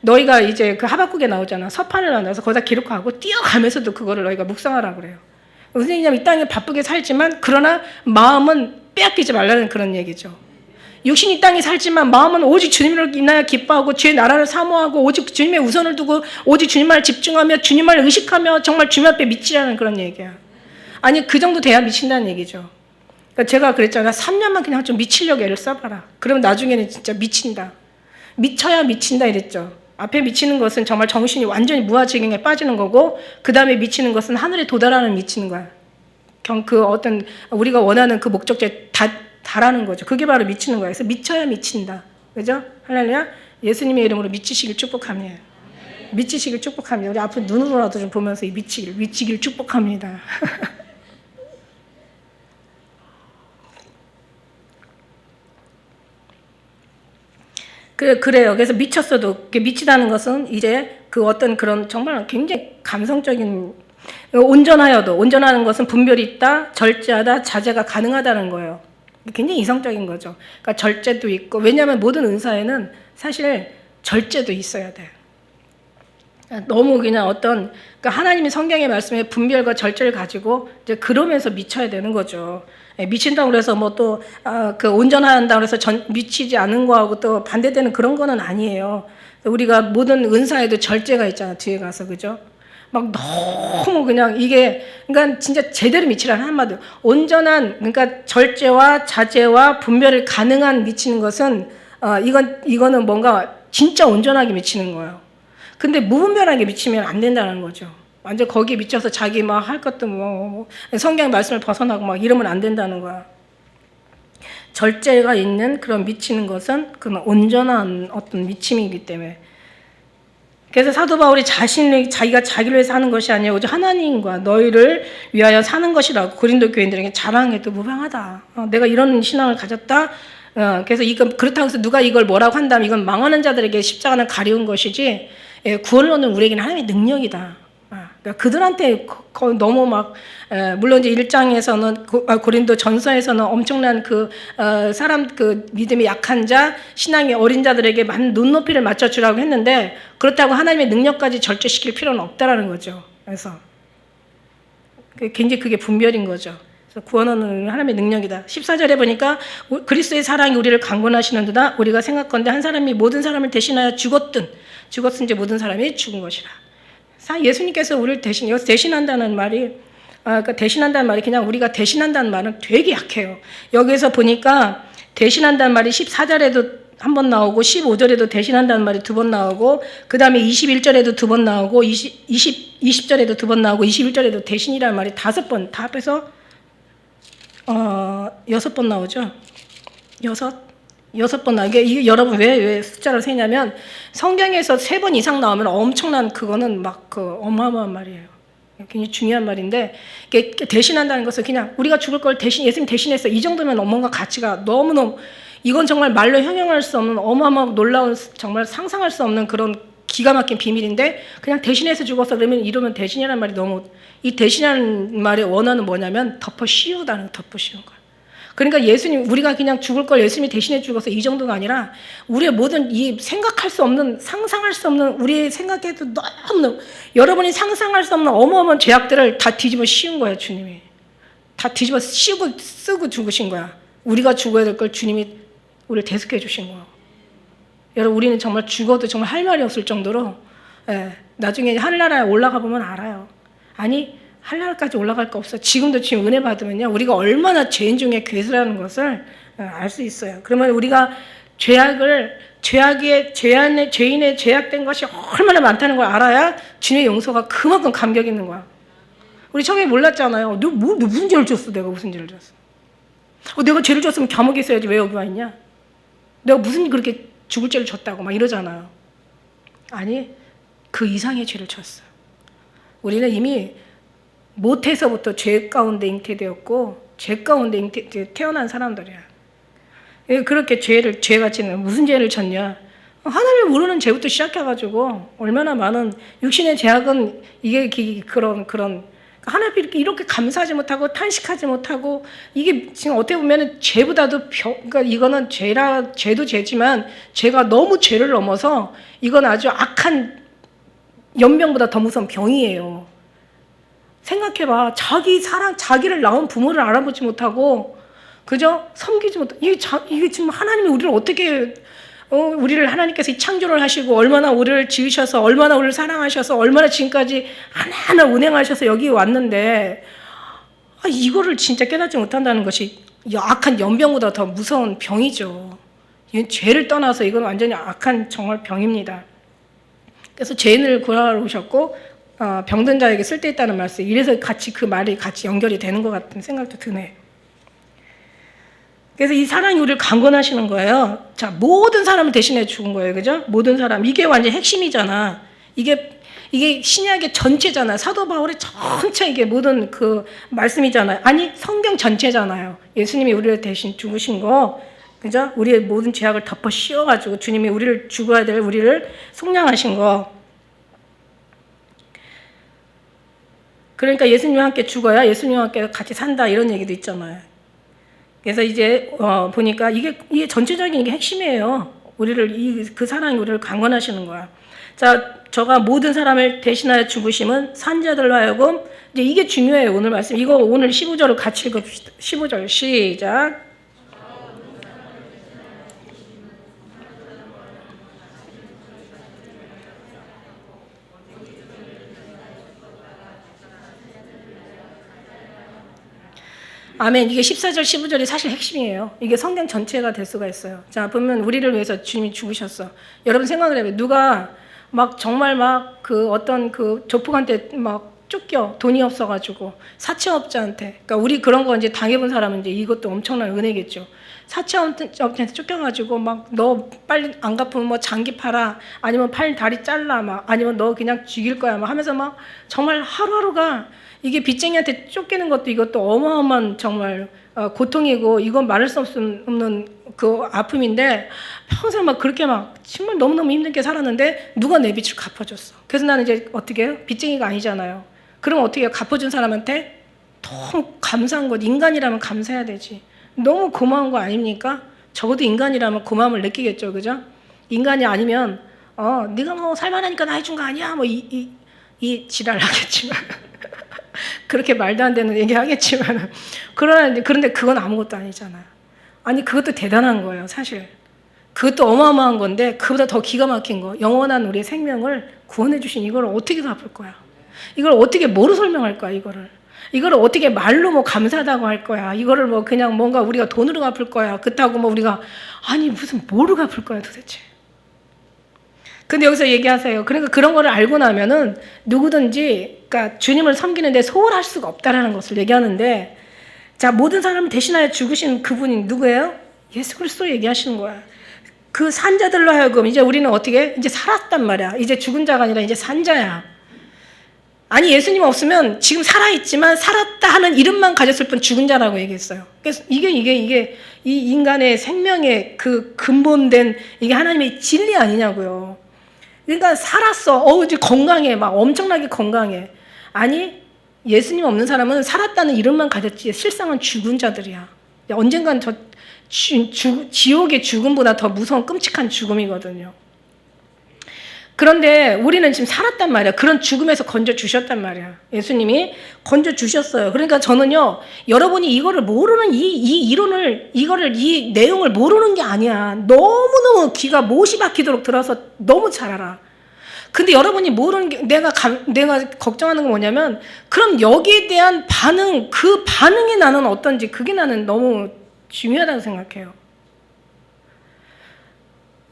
너희가 이제 그 하박국에 나오잖아. 서판을 나눠서 거기다 기록하고 뛰어가면서도 그거를 너희가 묵상하라고 그래요. 무슨 얘기냐면 이 땅에 바쁘게 살지만 그러나 마음은 빼앗기지 말라는 그런 얘기죠. 육신이 땅에 살지만 마음은 오직 주님을 인하여 기뻐하고 주의 나라를 사모하고 오직 주님의 우선을 두고 오직 주님만 집중하며 주님을 의식하며 정말 주님 앞에 미치라는 그런 얘기야. 아니 그 정도 돼야 미친다는 얘기죠. 그러니까 제가 그랬잖아. 3년만 그냥 좀 미치려고 애를 써봐라. 그러면 나중에는 진짜 미친다. 미쳐야 미친다 이랬죠. 앞에 미치는 것은 정말 정신이 완전히 무아지경에 빠지는 거고 그 다음에 미치는 것은 하늘에 도달하는 미치는 거야. 그 어떤 우리가 원하는 그 목적지에 달하는 거죠. 그게 바로 미치는 거야. 그래서 미쳐야 미친다. 그죠? 할렐루야. 예수님의 이름으로 미치시길 축복합니다. 미치시길 축복합니다. 우리 앞으로 눈으로라도 좀 보면서 이 미치길 축복합니다. 그래요. 그래서 미쳤어도 미치다는 것은 이제 그 어떤 그런 정말 굉장히 감성적인 온전하는 것은 분별이 있다, 절제하다, 자제가 가능하다는 거예요. 굉장히 이성적인 거죠. 그러니까 절제도 있고 왜냐하면 모든 은사에는 사실 절제도 있어야 돼. 너무 그냥 그러니까 하나님이 성경의 말씀에 분별과 절제를 가지고 이제 그러면서 미쳐야 되는 거죠. 미친다고 그래서 뭐 또 그 온전한다고 그래서 미치지 않은 거하고 또 반대되는 그런 거는 아니에요. 우리가 모든 은사에도 절제가 있잖아. 뒤에 가서 그죠? 막 너무 그냥 이게 그러니까 진짜 제대로 미치라는 한마디로 온전한 그러니까 절제와 자제와 분별을 가능한 미치는 것은 이거는 뭔가 진짜 온전하게 미치는 거예요. 근데 무분별하게 미치면 안 된다는 거죠. 완전 거기에 미쳐서 자기 막 할 것도 뭐 성경 말씀을 벗어나고 막 이러면 안 된다는 거야. 절제가 있는 그런 미치는 것은 그런 온전한 어떤 미침이기 때문에. 그래서 사도 바울이 자기가 자기를 위해서 하는 것이 아니라 오직 하나님과 너희를 위하여 사는 것이라고 고린도 교인들에게 자랑해도 무방하다. 내가 이런 신앙을 가졌다. 그래서 그렇다고 해서 누가 이걸 뭐라고 한다면 이건 망하는 자들에게 십자가는 가려운 것이지 구원을 얻는 우리에게는 하나님의 능력이다. 그러니까 그들한테 너무 막 물론 이제 1장에서는 고린도 전서에서는 엄청난 사람 믿음이 약한 자 신앙이 어린 자들에게 많은 눈높이를 맞춰주라고 했는데 그렇다고 하나님의 능력까지 절제시킬 필요는 없다라는 거죠. 그래서 굉장히 그게 분별인 거죠. 그래서 구원은 하나님의 능력이다. 14절에 보니까 그리스도의 사랑이 우리를 강권하시는도다. 우리가 생각건대 한 사람이 모든 사람을 대신하여 죽었은 이제 모든 사람이 죽은 것이라. 예수님께서 우리를 여기서 대신한다는 말이, 그러니까 대신한다는 말이 그냥 우리가 대신한다는 말은 되게 약해요. 여기서 보니까 대신한다는 말이 14절에도 한 번 나오고 15절에도 대신한다는 말이 두 번 나오고 그 다음에 21절에도 두 번 나오고 20절에도 두 번 나오고 21절에도 대신이라는 말이 5번 다 합해서 6번 나오죠. 여섯 번 나오게. 이게 여러분 왜 숫자를 세냐면 성경에서 3번 이상 나오면 엄청난 그거는 막 그 어마어마한 말이에요. 굉장히 중요한 말인데 이게 대신한다는 것은 그냥 우리가 죽을 걸 예수님 대신했어. 이 정도면 뭔가 가치가 너무너무 이건 정말 말로 형용할 수 없는 어마어마하고 놀라운 정말 상상할 수 없는 그런 기가 막힌 비밀인데 그냥 대신해서 죽어서 그러면 이러면 대신이라는 말이 너무 이 대신이라는 말의 원어는 뭐냐면 덮어 씌우다는 덮어 씌운 거예요. 그러니까 예수님 우리가 그냥 죽을 걸 예수님이 대신해 죽어서 이 정도가 아니라 우리의 모든 이 생각할 수 없는 상상할 수 없는 우리 생각해도 너무 여러분이 상상할 수 없는 어마어마한 죄악들을 다 뒤집어 씌운 거예요. 주님이 다 뒤집어 씌우고 쓰고 죽으신 거야. 우리가 죽어야 될 걸 주님이 우리를 대속해 주신 거예요. 여러분 우리는 정말 죽어도 정말 할 말이 없을 정도로 나중에 하늘나라에 올라가 보면 알아요. 아니 하늘나라까지 올라갈 거 없어. 지금도 지금 은혜 받으면요 우리가 얼마나 죄인 중에 괴수라는 것을 알 수 있어요. 그러면 우리가 죄인의 죄악된 것이 얼마나 많다는 걸 알아야 주님의 용서가 그만큼 감격 있는 거야. 우리 처음에 몰랐잖아요. 너 무슨 죄를 졌어? 내가 무슨 죄를 졌어? 내가 죄를 졌으면 감옥에 있어야지 왜 여기 와 있냐? 내가 무슨 그렇게 죽을 죄를 졌다고 막 이러잖아요. 아니 그 이상의 죄를 졌어요. 우리는 이미 모태에서부터 죄 가운데 잉태되었고 죄 가운데 태어난 사람들이야. 그렇게 죄같이는 무슨 죄를 졌냐? 하나님을 모르는 죄부터 시작해가지고 얼마나 많은 육신의 죄악은 이게 그런 하나님 이렇게 감사하지 못하고 탄식하지 못하고 이게 지금 어떻게 보면 죄보다도 그러니까 이거는 죄도 죄지만 죄가 너무 죄를 넘어서 이건 아주 악한 연병보다 더 무서운 병이에요. 생각해봐. 자기를 낳은 부모를 알아보지 못하고 그저 섬기지 못하고 이게 지금 하나님이 우리를 어떻게 우리를 하나님께서 이 창조를 하시고 얼마나 우리를 지으셔서 얼마나 우리를 사랑하셔서 얼마나 지금까지 하나하나 운행하셔서 여기 왔는데 이거를 진짜 깨닫지 못한다는 것이 악한 연병보다 더 무서운 병이죠. 이건 죄를 떠나서 이건 완전히 악한 정말 병입니다. 그래서 죄인을 구하러 오셨고 병든 자에게 쓸데있다는 말씀. 이래서 같이 그 말이 같이 연결이 되는 것 같은 생각도 드네요. 그래서 이 사랑이 우리를 강권하시는 거예요. 자, 모든 사람을 대신해 죽은 거예요. 그죠? 모든 사람. 이게 완전 핵심이잖아. 이게 신약의 전체잖아. 사도 바울의 전체 이게 모든 그 말씀이잖아요. 아니, 성경 전체잖아요. 예수님이 우리를 대신 죽으신 거. 그죠? 우리의 모든 죄악을 덮어 씌워가지고 주님이 우리를 죽어야 될 우리를 속량하신 거. 그러니까 예수님과 함께 죽어야 예수님과 함께 같이 산다. 이런 얘기도 있잖아요. 그래서 이제 보니까 이게 전체적인 게 핵심이에요. 그 사랑이 우리를 강권하시는 거야. 자, 저가 모든 사람을 대신하여 죽으심은 산자들로 하여금 이제 이게 중요해요. 오늘 말씀. 이거 오늘 15절을 같이 읽읍시다. 15절 시작. 아멘. 이게 14절, 15절이 사실 핵심이에요. 이게 성경 전체가 될 수가 있어요. 자, 보면 우리를 위해서 주님이 죽으셨어. 여러분 생각을 해봐요. 누가 막 정말 막 그 어떤 그 조폭한테 막 쫓겨 돈이 없어가지고 사채업자한테. 그러니까 우리 그런 거 이제 당해본 사람은 이제 이것도 엄청난 은혜겠죠. 사채업자한테 쫓겨가지고 막 너 빨리 안 갚으면 뭐 장기 팔아 아니면 팔 다리 잘라 막 아니면 너 그냥 죽일 거야 막 하면서 막 정말 하루하루가 이게 빚쟁이한테 쫓기는 것도 이것도 어마어마한 정말 고통이고 이건 말할 수 없는 그 아픔인데 평생 막 그렇게 막 정말 너무너무 힘들게 살았는데 누가 내 빚을 갚아줬어. 그래서 나는 이제 어떻게 해요? 빚쟁이가 아니잖아요. 그럼 어떻게 해요? 갚아준 사람한테 너무 감사한 것. 인간이라면 감사해야 되지. 너무 고마운 거 아닙니까? 적어도 인간이라면 고마움을 느끼겠죠. 그죠? 인간이 아니면 네가 뭐 살만하니까 나 해준 거 아니야? 뭐 이 지랄 하겠지만 그렇게 말도 안 되는 얘기 하겠지만 그런데 그건 아무것도 아니잖아요. 아니 그것도 대단한 거예요. 사실 그것도 어마어마한 건데 그보다 더 기가 막힌 거, 영원한 우리의 생명을 구원해 주신 이걸 어떻게 갚을 거야? 이걸 어떻게 뭐로 설명할 거야? 이거를 어떻게 말로 뭐 감사하다고 할 거야? 이거를 뭐 그냥 뭔가 우리가 돈으로 갚을 거야? 그렇다고 뭐 우리가 아니 무슨 뭐로 갚을 거야 도대체? 근데 여기서 얘기하세요. 그러니까 그런 거를 알고 나면은 누구든지 그러니까 주님을 섬기는데 소홀할 수가 없다라는 것을 얘기하는데, 자, 모든 사람을 대신하여 죽으신 그분이 누구예요? 예수 그리스도 얘기하시는 거야. 그 산자들로 하여금 이제 우리는 어떻게 이제 살았단 말이야. 이제 죽은 자가 아니라 이제 산 자야. 아니 예수님 없으면 지금 살아있지만 살았다 하는 이름만 가졌을 뿐 죽은 자라고 얘기했어요. 그래서 이게 이 인간의 생명의 그 근본된 이게 하나님의 진리 아니냐고요. 그러니까 살았어. 이제 건강해. 막 엄청나게 건강해. 아니 예수님 없는 사람은 살았다는 이름만 가졌지 실상은 죽은 자들이야. 언젠간 저 지옥의 죽음보다 더 무서운 끔찍한 죽음이거든요. 그런데 우리는 지금 살았단 말이야. 그런 죽음에서 건져주셨단 말이야. 예수님이 건져주셨어요. 그러니까 저는요, 여러분이 이거를 모르는 이 이론을, 이 내용을 모르는 게 아니야. 너무너무 귀가 못이 박히도록 들어서 너무 잘 알아. 근데 여러분이 모르는 게, 내가 걱정하는 건 뭐냐면, 그럼 여기에 대한 반응, 그 반응이 나는 어떤지, 그게 나는 너무 중요하다고 생각해요.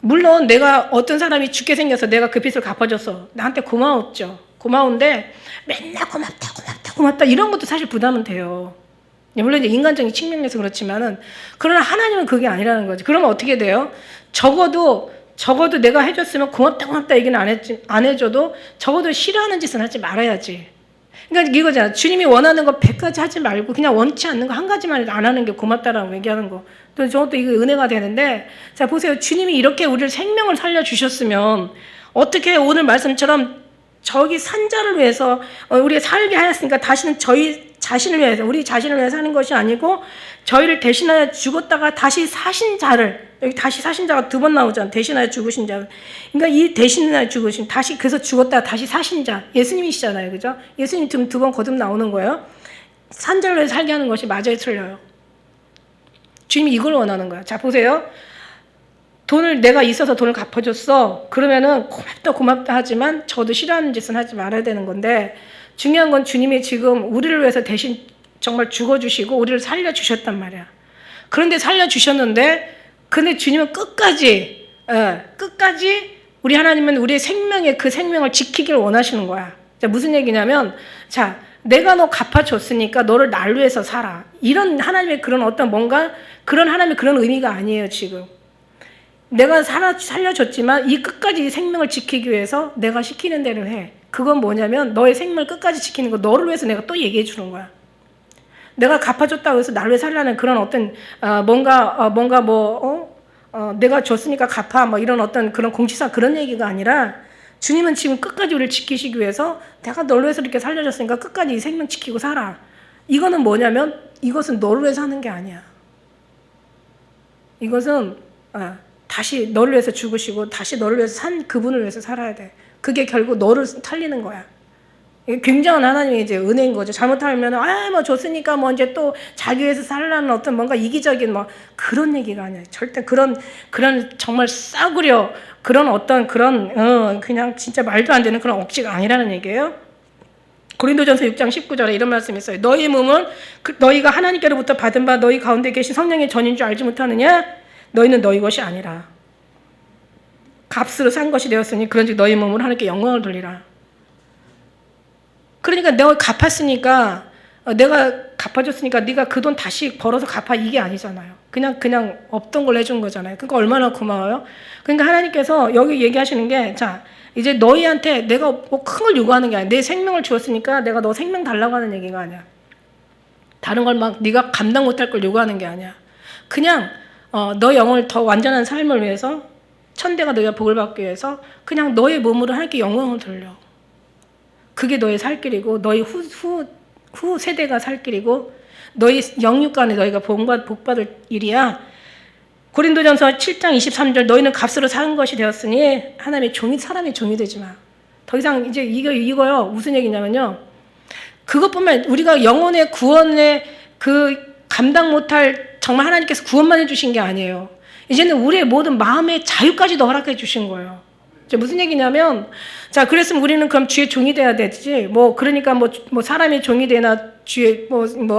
물론 내가 어떤 사람이 죽게 생겨서 내가 그 빚을 갚아줬어. 나한테 고마웠죠. 고마운데 맨날 고맙다 이런 것도 사실 부담은 돼요. 물론 이제 인간적인 측면에서 그렇지만은, 그러나 하나님은 그게 아니라는 거지. 그러면 어떻게 돼요? 적어도 내가 해줬으면 고맙다 얘기는 안 해줘도 적어도 싫어하는 짓은 하지 말아야지. 그러니까 이거잖아. 주님이 원하는 거 100가지 하지 말고 그냥 원치 않는 거 한 가지만 안 하는 게 고맙다라고 얘기하는 거. 또 저것도 이거 은혜가 되는데, 자 보세요. 주님이 이렇게 우리를 생명을 살려주셨으면 어떻게 오늘 말씀처럼 저기 산자를 위해서 우리가 살게 하였으니까 다시는 저희 자신을 위해서, 우리 자신을 위해서 사는 것이 아니고 저희를 대신하여 죽었다가 다시 사신 자를, 여기 다시 사신 자가 2번 나오잖아. 대신하여 죽으신 자. 그러니까 이 대신하여 죽으신, 다시 그래서 죽었다가 다시 사신 자, 예수님이시잖아요. 그죠? 예수님 지금 2번 거듭 나오는 거예요. 산자를 위해서 살게 하는 것이 맞아요, 틀려요? 주님이 이걸 원하는 거야. 자 보세요. 내가 있어서 돈을 갚아줬어. 그러면은 고맙다 하지만 저도 싫어하는 짓은 하지 말아야 되는 건데, 중요한 건 주님이 지금 우리를 위해서 대신 정말 죽어주시고 우리를 살려주셨단 말이야. 그런데 살려주셨는데, 근데 주님은 끝까지 우리 하나님은 우리의 생명의 그 생명을 지키길 원하시는 거야. 자, 무슨 얘기냐면, 자, 내가 너 갚아줬으니까 너를 날 위해서 살아. 이런 하나님의 그런 어떤 뭔가 그런 하나님의 그런 의미가 아니에요, 지금. 내가 살려줬지만 이 끝까지 이 생명을 지키기 위해서 내가 시키는 대로 해. 그건 뭐냐면 너의 생명을 끝까지 지키는 거, 너를 위해서 내가 또 얘기해 주는 거야. 내가 갚아줬다고 해서 나를 위해 살라는 그런 어떤 내가 줬으니까 갚아 뭐 이런 어떤 그런 공치사 그런 얘기가 아니라, 주님은 지금 끝까지 우리를 지키시기 위해서 내가 너를 위해서 이렇게 살려줬으니까 끝까지 이 생명 지키고 살아. 이거는 뭐냐면 이것은 너를 위해서 하는 게 아니야. 이것은 다시 너를 위해서 죽으시고 다시 너를 위해서 산 그분을 위해서 살아야 돼. 그게 결국 너를 살리는 거야. 이게 굉장한 하나님의 이제 은혜인 거죠. 잘못하면 뭐 줬으니까 뭐 이제 또 자기 위해서 살라는 어떤 뭔가 이기적인 뭐 그런 얘기가 아니야. 절대 그런 정말 싸구려 그런 어떤 그런 그냥 진짜 말도 안 되는 그런 억지가 아니라는 얘기예요. 고린도전서 6장 19절에 이런 말씀이 있어요. 너희 몸은 너희가 하나님께로부터 받은 바 너희 가운데 계신 성령의 전인 줄 알지 못하느냐? 너희는 너희 것이 아니라 값으로 산 것이 되었으니 그런즉 너희 몸으로 하나님께 영광을 돌리라. 그러니까 내가 갚았으니까, 내가 갚아줬으니까 네가 그 돈 다시 벌어서 갚아, 이게 아니잖아요. 그냥 없던 걸 해준 거잖아요. 그러니까 얼마나 고마워요. 그러니까 하나님께서 여기 얘기하시는 게, 자 이제 너희한테 내가 뭐 큰 걸 요구하는 게 아니야. 내 생명을 주었으니까 내가 너 생명 달라고 하는 얘기가 아니야. 다른 걸 막 네가 감당 못할 걸 요구하는 게 아니야. 그냥 너 영을 더 완전한 삶을 위해서, 천대가 너희가 복을 받기 위해서 그냥 너의 몸으로 하나님께 영광을 돌려. 그게 너의 살 길이고 너희 후 세대가 살 길이고 너희 영육간에 너희가 복 받을 일이야. 고린도전서 7장 23절 너희는 값으로 산 것이 되었으니 하나님의 사람의 종이 되지 마. 더 이상 이제 이거요. 무슨 얘기냐면요. 그것뿐만 우리가 영혼의 구원의 그 감당 못할, 정말 하나님께서 구원만 해주신 게 아니에요. 이제는 우리의 모든 마음의 자유까지도 허락해 주신 거예요. 무슨 얘기냐면, 자, 그랬으면 우리는 그럼 주의 종이 돼야 되지. 그러니까 사람의 종이 되나, 주의,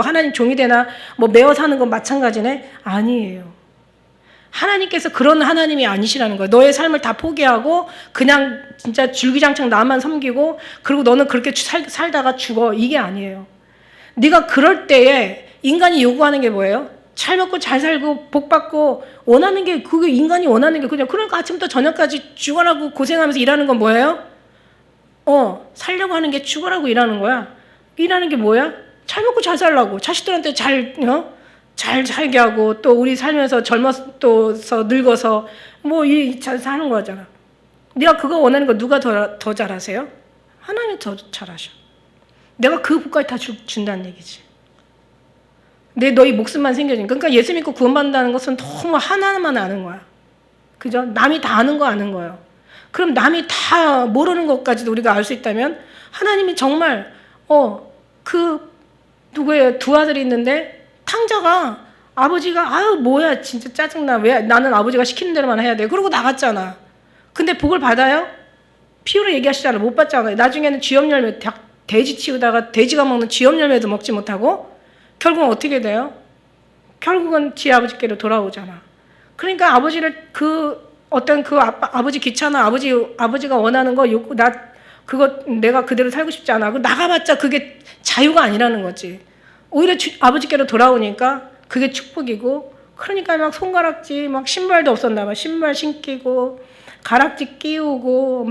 하나님 종이 되나, 매어 사는 건 마찬가지네? 아니에요. 하나님께서 그런 하나님이 아니시라는 거예요. 너의 삶을 다 포기하고, 그냥 진짜 줄기장창 나만 섬기고, 그리고 너는 그렇게 살다가 죽어. 이게 아니에요. 네가 그럴 때에 인간이 요구하는 게 뭐예요? 잘 먹고 잘 살고 복 받고 원하는 게 그게 인간이 원하는 게 그냥 그러니까 아침부터 저녁까지 죽어라고 고생하면서 일하는 건 뭐예요? 살려고 하는 게 죽어라고 일하는 거야. 일하는 게 뭐야? 잘 먹고 잘 살라고 자식들한테 잘 살게 하고 또 우리 살면서 젊어서 늙어서 잘 사는 거잖아. 네가 그거 원하는 거 누가 더 잘하세요? 하나님이 더 잘하셔. 내가 그 복까지 다 준다는 얘기지. 너희 목숨만 생겨진. 그러니까 예수 믿고 구원받는다는 것은 너무 하나만 아는 거야. 그죠? 남이 다 아는 거 아는 거예요. 그럼 남이 다 모르는 것까지도 우리가 알 수 있다면 하나님이 정말 누구예요? 두 아들이 있는데 탕자가 아버지가 뭐야 진짜 짜증나. 왜 나는 아버지가 시키는 대로만 해야 돼. 그러고 나갔잖아. 근데 복을 받아요? 피우로 얘기하시잖아. 못 받잖아요. 나중에는 쥐염 열매 돼지 치우다가 돼지가 먹는 쥐염 열매도 먹지 못하고 결국은 어떻게 돼요? 결국은 지 아버지께로 돌아오잖아. 그러니까 아버지를 아버지 귀찮아. 아버지가 원하는 거 그거 내가 그대로 살고 싶지 않아. 나가봤자 그게 자유가 아니라는 거지. 오히려 아버지께로 돌아오니까 그게 축복이고 그러니까 막 손가락질 막 신발도 없었나 봐. 신발 신기고 가락지 끼우고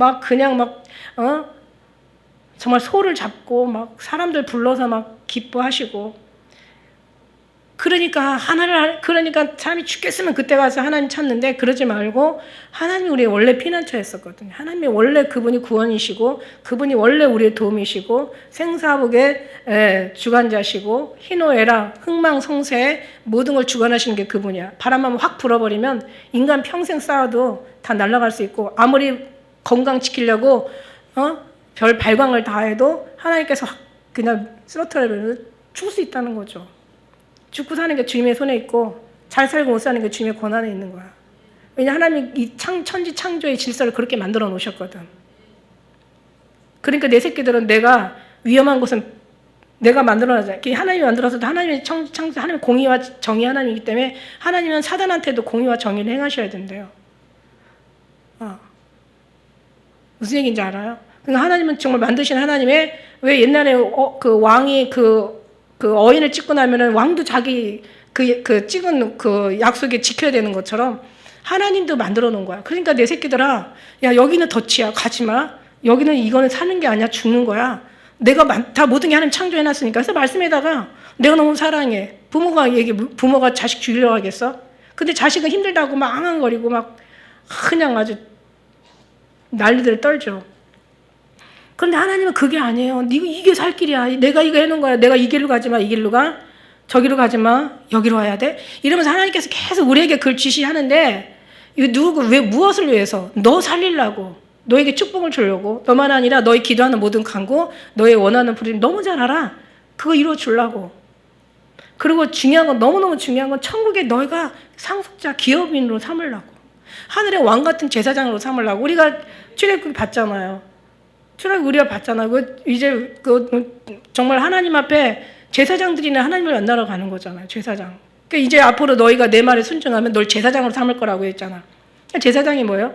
정말 소를 잡고 막 사람들 불러서 막 기뻐하시고 그러니까 사람이 죽겠으면 그때 가서 하나님 찾는데 그러지 말고 하나님이 우리의 원래 피난처였었거든요. 하나님이 원래 그분이 구원이시고 그분이 원래 우리의 도움이시고 생사복의 주관자시고 희노애락 흥망성쇠 모든 걸 주관하시는 게 그분이야. 바람만 확 불어버리면 인간 평생 쌓아도 다 날아갈 수 있고 아무리 건강 지키려고 별 발광을 다 해도 하나님께서 확 그냥 쓰러뜨려버리면 죽을 수 있다는 거죠. 죽고 사는 게 주님의 손에 있고 잘 살고 못 사는 게 주님의 권한에 있는 거야. 왜냐 하나님이 이 천지 창조의 질서를 그렇게 만들어 놓으셨거든. 그러니까 내 새끼들은 내가 위험한 곳은 내가 만들어놨잖아. 하나님이 만들어서도 하나님의 창조, 하나님의 공의와 정의 하나님이기 때문에 하나님은 사단한테도 공의와 정의를 행하셔야 된대요. 무슨 얘기인지 알아요? 그러니까 하나님은 정말 만드신 하나님의 왜 옛날에 그 왕이 그 어인을 찍고 나면은 왕도 자기 그 찍은 그 약속에 지켜야 되는 것처럼 하나님도 만들어 놓은 거야. 그러니까 내 새끼들아, 야 여기는 덫이야, 가지 마. 여기는 이거는 사는 게 아니야, 죽는 거야. 내가 다 모든 게 하나님 창조해 놨으니까. 그래서 말씀에다가 내가 너무 사랑해. 부모가 자식 죽이려고 하겠어? 근데 자식은 힘들다고 막 앙앙거리고 막 그냥 아주 난리들 떨죠. 그런데 하나님은 그게 아니에요. 이게 살 길이야. 내가 이거 해놓은 거야. 내가 이 길로 가지 마. 이 길로 가. 저기로 가지 마. 여기로 와야 돼. 이러면서 하나님께서 계속 우리에게 그걸 지시하는데 왜 무엇을 위해서? 너 살리려고. 너에게 축복을 주려고. 너만 아니라 너의 기도하는 모든 간구, 너의 원하는 부르심 너무 잘 알아. 그거 이루어 주려고. 그리고 중요한 건 너무너무 중요한 건 천국에 너희가 상속자 기업인으로 삼으려고. 하늘의 왕 같은 제사장으로 삼으려고. 우리가 출애굽 봤잖아요. 출애굽 우리가 봤잖아. 이제 정말 하나님 앞에 제사장들이나 하나님을 만나러 가는 거잖아요. 제사장. 그러니까 이제 앞으로 너희가 내 말에 순종하면 널 제사장으로 삼을 거라고 했잖아. 제사장이 뭐예요?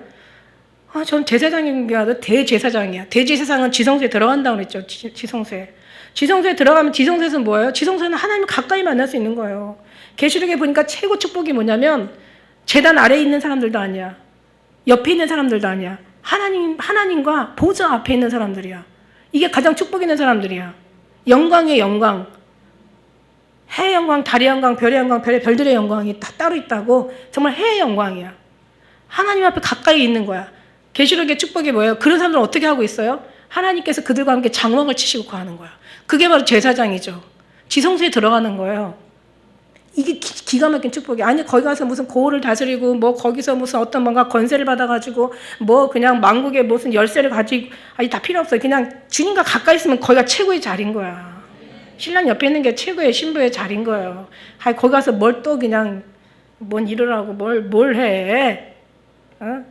전 제사장인 게 아니라 대제사장이야. 대제사장은 지성소에 들어간다고 그랬죠. 지성소에. 지성소에 들어가면 지성소에서는 뭐예요? 지성소에는 하나님을 가까이 만날 수 있는 거예요. 계시록에 보니까 최고 축복이 뭐냐면 제단 아래에 있는 사람들도 아니야. 옆에 있는 사람들도 아니야. 하나님과 보좌 앞에 있는 사람들이야. 이게 가장 축복 있는 사람들이야. 영광의 영광. 해의 영광, 달의 영광, 별의 영광, 별들의 영광이 다 따로 있다고. 정말 해의 영광이야. 하나님 앞에 가까이 있는 거야. 계시록의 축복이 뭐예요? 그런 사람들은 어떻게 하고 있어요? 하나님께서 그들과 함께 장막을 치시고 거하는 거야. 그게 바로 제사장이죠. 지성소에 들어가는 거예요. 이게 기가 막힌 축복이야. 아니 거기 가서 무슨 고을을 다스리고 거기서 무슨 어떤 뭔가 권세를 받아가지고 그냥 만국의 무슨 열쇠를 가지고 다 필요 없어요. 그냥 주님과 가까이 있으면 거기가 최고의 자리인 거야. 신랑 옆에 있는 게 최고의 신부의 자리인 거예요. 거기 가서 뭘 또 그냥 뭔 일을 하고 뭘 해? 어?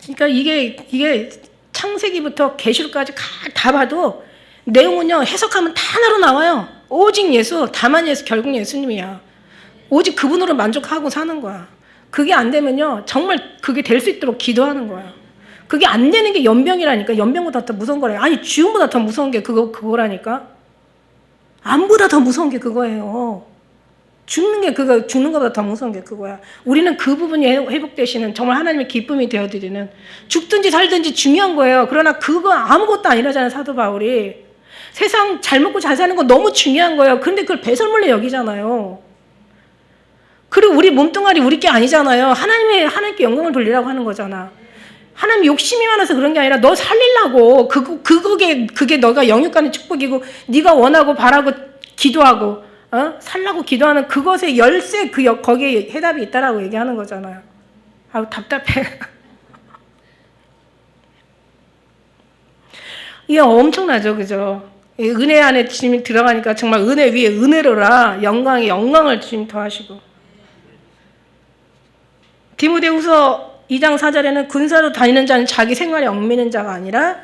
그러니까 이게 창세기부터 계시록까지 다 봐도 내용은요, 해석하면 다 하나로 나와요. 오직 예수, 다만 예수, 결국 예수님이야. 오직 그분으로 만족하고 사는 거야. 그게 안 되면요, 정말 그게 될 수 있도록 기도하는 거야. 그게 안 되는 게 연병이라니까. 연병보다 더 무서운 거래. 아니, 죽음보다 더 무서운 게 그거라니까. 암보다 더 무서운 게 그거예요. 죽는 것보다 더 무서운 게 그거야. 우리는 그 부분이 회복되시는 정말 하나님의 기쁨이 되어드리는, 죽든지 살든지 중요한 거예요. 그러나 그거 아무것도 아니라잖아요, 사도 바울이. 세상 잘 먹고 잘 사는 거 너무 중요한 거예요. 그런데 그걸 배설물로 여기잖아요. 그리고 우리 몸뚱아리 우리 게 아니잖아요. 하나님께 영광을 돌리라고 하는 거잖아. 하나님 욕심이 많아서 그런 게 아니라 너 살리려고. 그게 너가 영육간의 축복이고 네가 원하고 바라고 기도하고 살라고 기도하는 그것의 열쇠, 거기에 해답이 있다라고 얘기하는 거잖아요. 아우, 답답해. 이게 엄청나죠, 그죠? 은혜 안에 주님이 들어가니까 정말 은혜 위에 은혜로라 영광에 영광을 주님 더하시고. 디모데후서 2장 4절에는 군사로 다니는 자는 자기 생활에 얽매이는 자가 아니라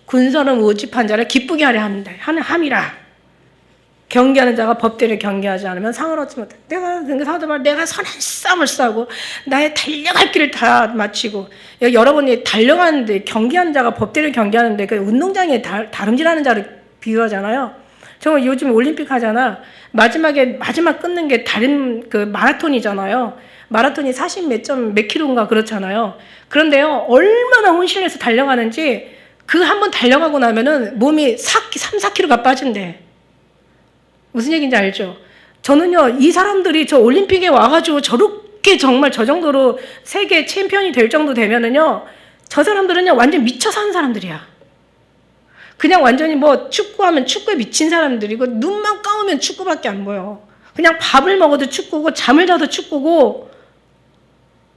군사로 모집한 자를 기쁘게 하려 함이라. 경계하는 자가 법대로 경계하지 않으면 상을 얻지 못해. 내가 선한 싸움을 싸고 나의 달려갈 길을 다 마치고. 여러분이 달려가는데 경계하는 자가 법대로 경계하는데 그 운동장에 다름질하는 자를 비유하잖아요. 정말 요즘 올림픽 하잖아. 마지막 끊는 게 그 마라톤이잖아요. 마라톤이 40몇 킬로인가 그렇잖아요. 그런데요, 얼마나 혼신내서 달려가는지 그 한 번 달려가고 나면은 몸이 3, 4킬로가 빠진대. 무슨 얘기인지 알죠? 저는요, 이 사람들이 저 올림픽에 와가지고 저렇게 정말 저 정도로 세계 챔피언이 될 정도 되면은요, 저 사람들은요, 완전 미쳐 사는 사람들이야. 그냥 완전히 뭐 축구하면 축구에 미친 사람들이고, 눈만 감으면 축구밖에 안 보여. 그냥 밥을 먹어도 축구고, 잠을 자도 축구고,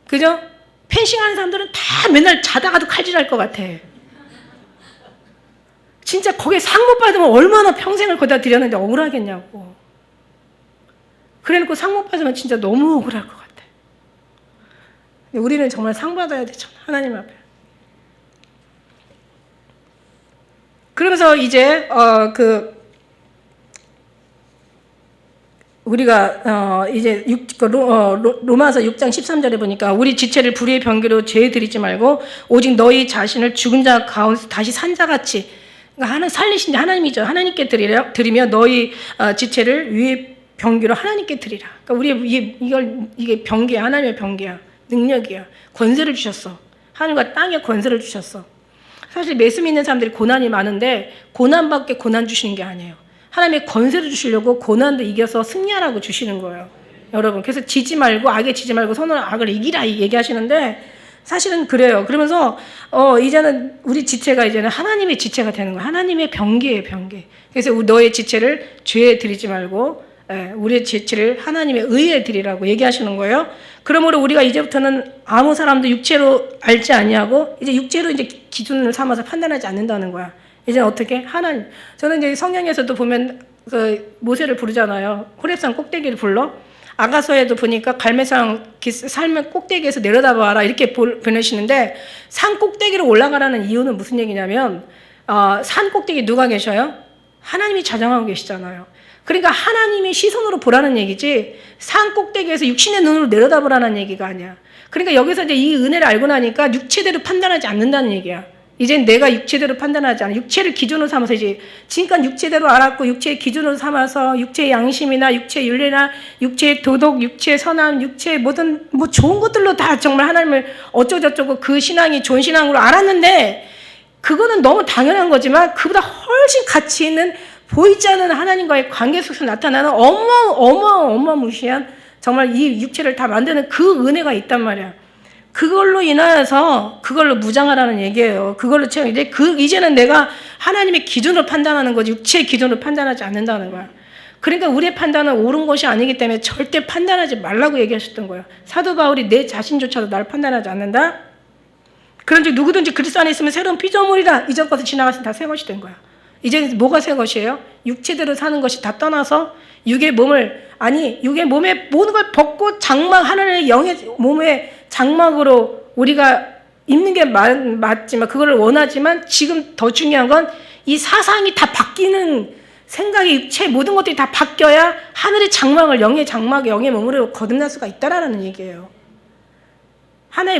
그죠? 펜싱하는 사람들은 다 맨날 자다가도 칼질할 것 같아. 진짜 거기에 상 못 받으면 얼마나 평생을 거기다 들였는데 억울하겠냐고. 그래놓고 상 못 받으면 진짜 너무 억울할 것 같아. 근데 우리는 정말 상 받아야 되잖아, 하나님 앞에. 그러면서 이제 우리가 이제 로마서 6장 13절에 보니까 우리 지체를 불의의 병기로 죄에 들이지 말고 오직 너희 자신을 죽은 자 가운데서 다시 산 자같이, 그러니까 살리신 자 하나님이죠. 하나님께 드리며 너희 지체를 위의 병기로 하나님께 드리라. 그러니까 이게 병기야. 하나님의 병기야. 능력이야. 권세를 주셨어. 하늘과 땅에 권세를 주셨어. 사실 예수 믿는 사람들이 고난이 많은데 고난밖에 고난 주시는 게 아니에요. 하나님의 권세를 주시려고 고난도 이겨서 승리하라고 주시는 거예요. 여러분, 그래서 지지 말고, 악에 지지 말고 선으로 악을 이기라 얘기하시는데 사실은 그래요. 그러면서 이제는 우리 지체가 이제는 하나님의 지체가 되는 거예요. 하나님의 병기예요, 병기. 그래서 너의 지체를 죄에 드리지 말고 우리의 지체를 하나님의 의에 드리라고 얘기하시는 거예요. 그러므로 우리가 이제부터는 아무 사람도 육체로 알지 아니하고 이제 육체로 이제 기준을 삼아서 판단하지 않는다는 거야. 이제 어떻게? 하나님. 저는 이제 성경에서도 보면 그 모세를 부르잖아요. 호렙산 꼭대기를 불러. 아가서에도 보니까 갈매산 삶의 꼭대기에서 내려다봐라 이렇게 보내시는데, 산 꼭대기로 올라가라는 이유는 무슨 얘기냐면 산 꼭대기 누가 계셔요? 하나님이 자정하고 계시잖아요. 그러니까 하나님의 시선으로 보라는 얘기지 산 꼭대기에서 육신의 눈으로 내려다보라는 얘기가 아니야. 그러니까 여기서 이제 이 은혜를 알고 나니까 육체대로 판단하지 않는다는 얘기야. 이제 내가 육체대로 판단하지 않아. 육체를 기준으로 삼아서 이제 지금까지 육체대로 알았고 육체의 기준으로 삼아서 육체의 양심이나 육체의 윤리나 육체의 도덕, 육체의 선함, 육체의 모든 뭐 좋은 것들로 다 정말 하나님을 어쩌고저쩌고 그 신앙이 좋은 신앙으로 알았는데, 그거는 너무 당연한 거지만 그보다 훨씬 가치 있는 보이지 않는 하나님과의 관계 속에서 나타나는 어마무시한 정말 이 육체를 다 만드는 그 은혜가 있단 말이야. 그걸로 인하여서 그걸로 무장하라는 얘기예요. 그걸로 이제는 내가 하나님의 기준으로 판단하는 거지 육체의 기준으로 판단하지 않는다는 거야. 그러니까 우리의 판단은 옳은 것이 아니기 때문에 절대 판단하지 말라고 얘기하셨던 거예요. 사도 바울이 내 자신조차도 나를 판단하지 않는다. 그런즉 누구든지 그리스도 안에 있으면 새로운 피조물이다. 이전 것을 지나가서 다 새 것이 된 거야. 이제 뭐가 새 것이에요? 육체대로 사는 것이 다 떠나서 육의 몸의 모든 걸 벗고 장막, 하나님의 영의 몸의 장막으로 우리가 입는 게 맞지만, 그거를 원하지만, 지금 더 중요한 건 이 사상이 다 바뀌는 생각이, 육체 모든 것들이 다 바뀌어야 하늘의 장막을 영의 장막, 영의 몸으로 거듭날 수가 있다라는 얘기예요.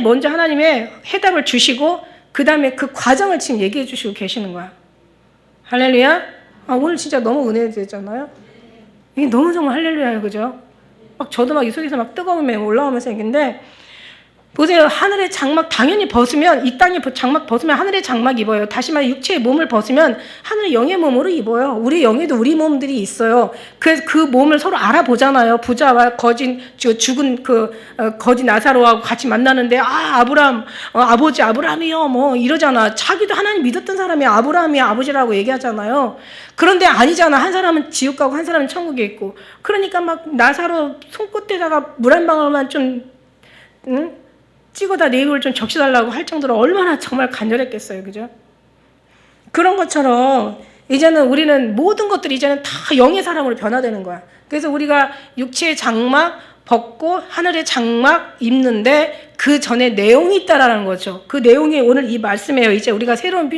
먼저 하나님의 해답을 주시고 그 다음에 그 과정을 지금 얘기해 주시고 계시는 거야. 할렐루야. 오늘 진짜 너무 은혜되잖아요. 이게 너무 정말 할렐루야예요. 그죠? 저도 막 이 속에서 막 뜨거움이 올라오면서 얘기인데, 보세요. 하늘의 장막 당연히 벗으면, 이 땅의 장막 벗으면 하늘의 장막 입어요. 다시 말해 육체의 몸을 벗으면 하늘의 영의 몸으로 입어요. 우리 영에도 우리 몸들이 있어요. 그래서 그 몸을 서로 알아보잖아요. 부자와 죽은 거지 나사로하고 같이 만나는데, 아브람, 아버지 아브람이요 뭐 이러잖아. 자기도 하나님 믿었던 사람이 아브람이 아버지라고 얘기하잖아요. 그런데 아니잖아. 한 사람은 지옥 가고 한 사람은 천국에 있고. 그러니까 막 나사로 손끝에다가 물 한 방울만 좀 찍어다 내 입을 좀 적셔달라고 할 정도로 얼마나 정말 간절했겠어요. 그죠? 그런 것처럼 이제는 우리는 모든 것들이 이제는 다 영의 사람으로 변화되는 거야. 그래서 우리가 육체의 장막 벗고 하늘의 장막 입는데 그 전에 내용이 있다라는 거죠. 그 내용이 오늘 이 말씀이에요. 이제 우리가 새로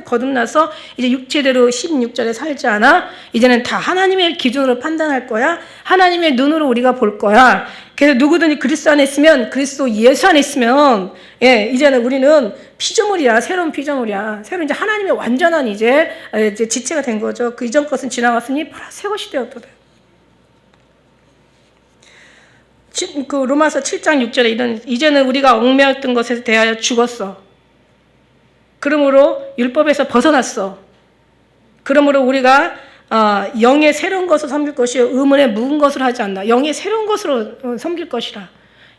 거듭나서 이제 육체대로 16절에 살지 않아. 이제는 다 하나님의 기준으로 판단할 거야. 하나님의 눈으로 우리가 볼 거야. 그래서 누구든지 그리스도 안에 있으면, 그리스도 예수 안에 있으면, 이제는 우리는 피조물이야. 새로운 피조물이야. 새로운 이제 하나님의 완전한 이제 지체가 된 거죠. 그 이전 것은 지나갔으니 새 것이 되었도다. 그 로마서 7장 6절에 이제는 우리가 얽매였던 것에 대하여 죽었어. 그러므로 율법에서 벗어났어. 그러므로 우리가 영의 새로운 것을 섬길 것이요 의문의 묵은 것을 하지 않나. 영의 새로운 것으로 섬길 것이라.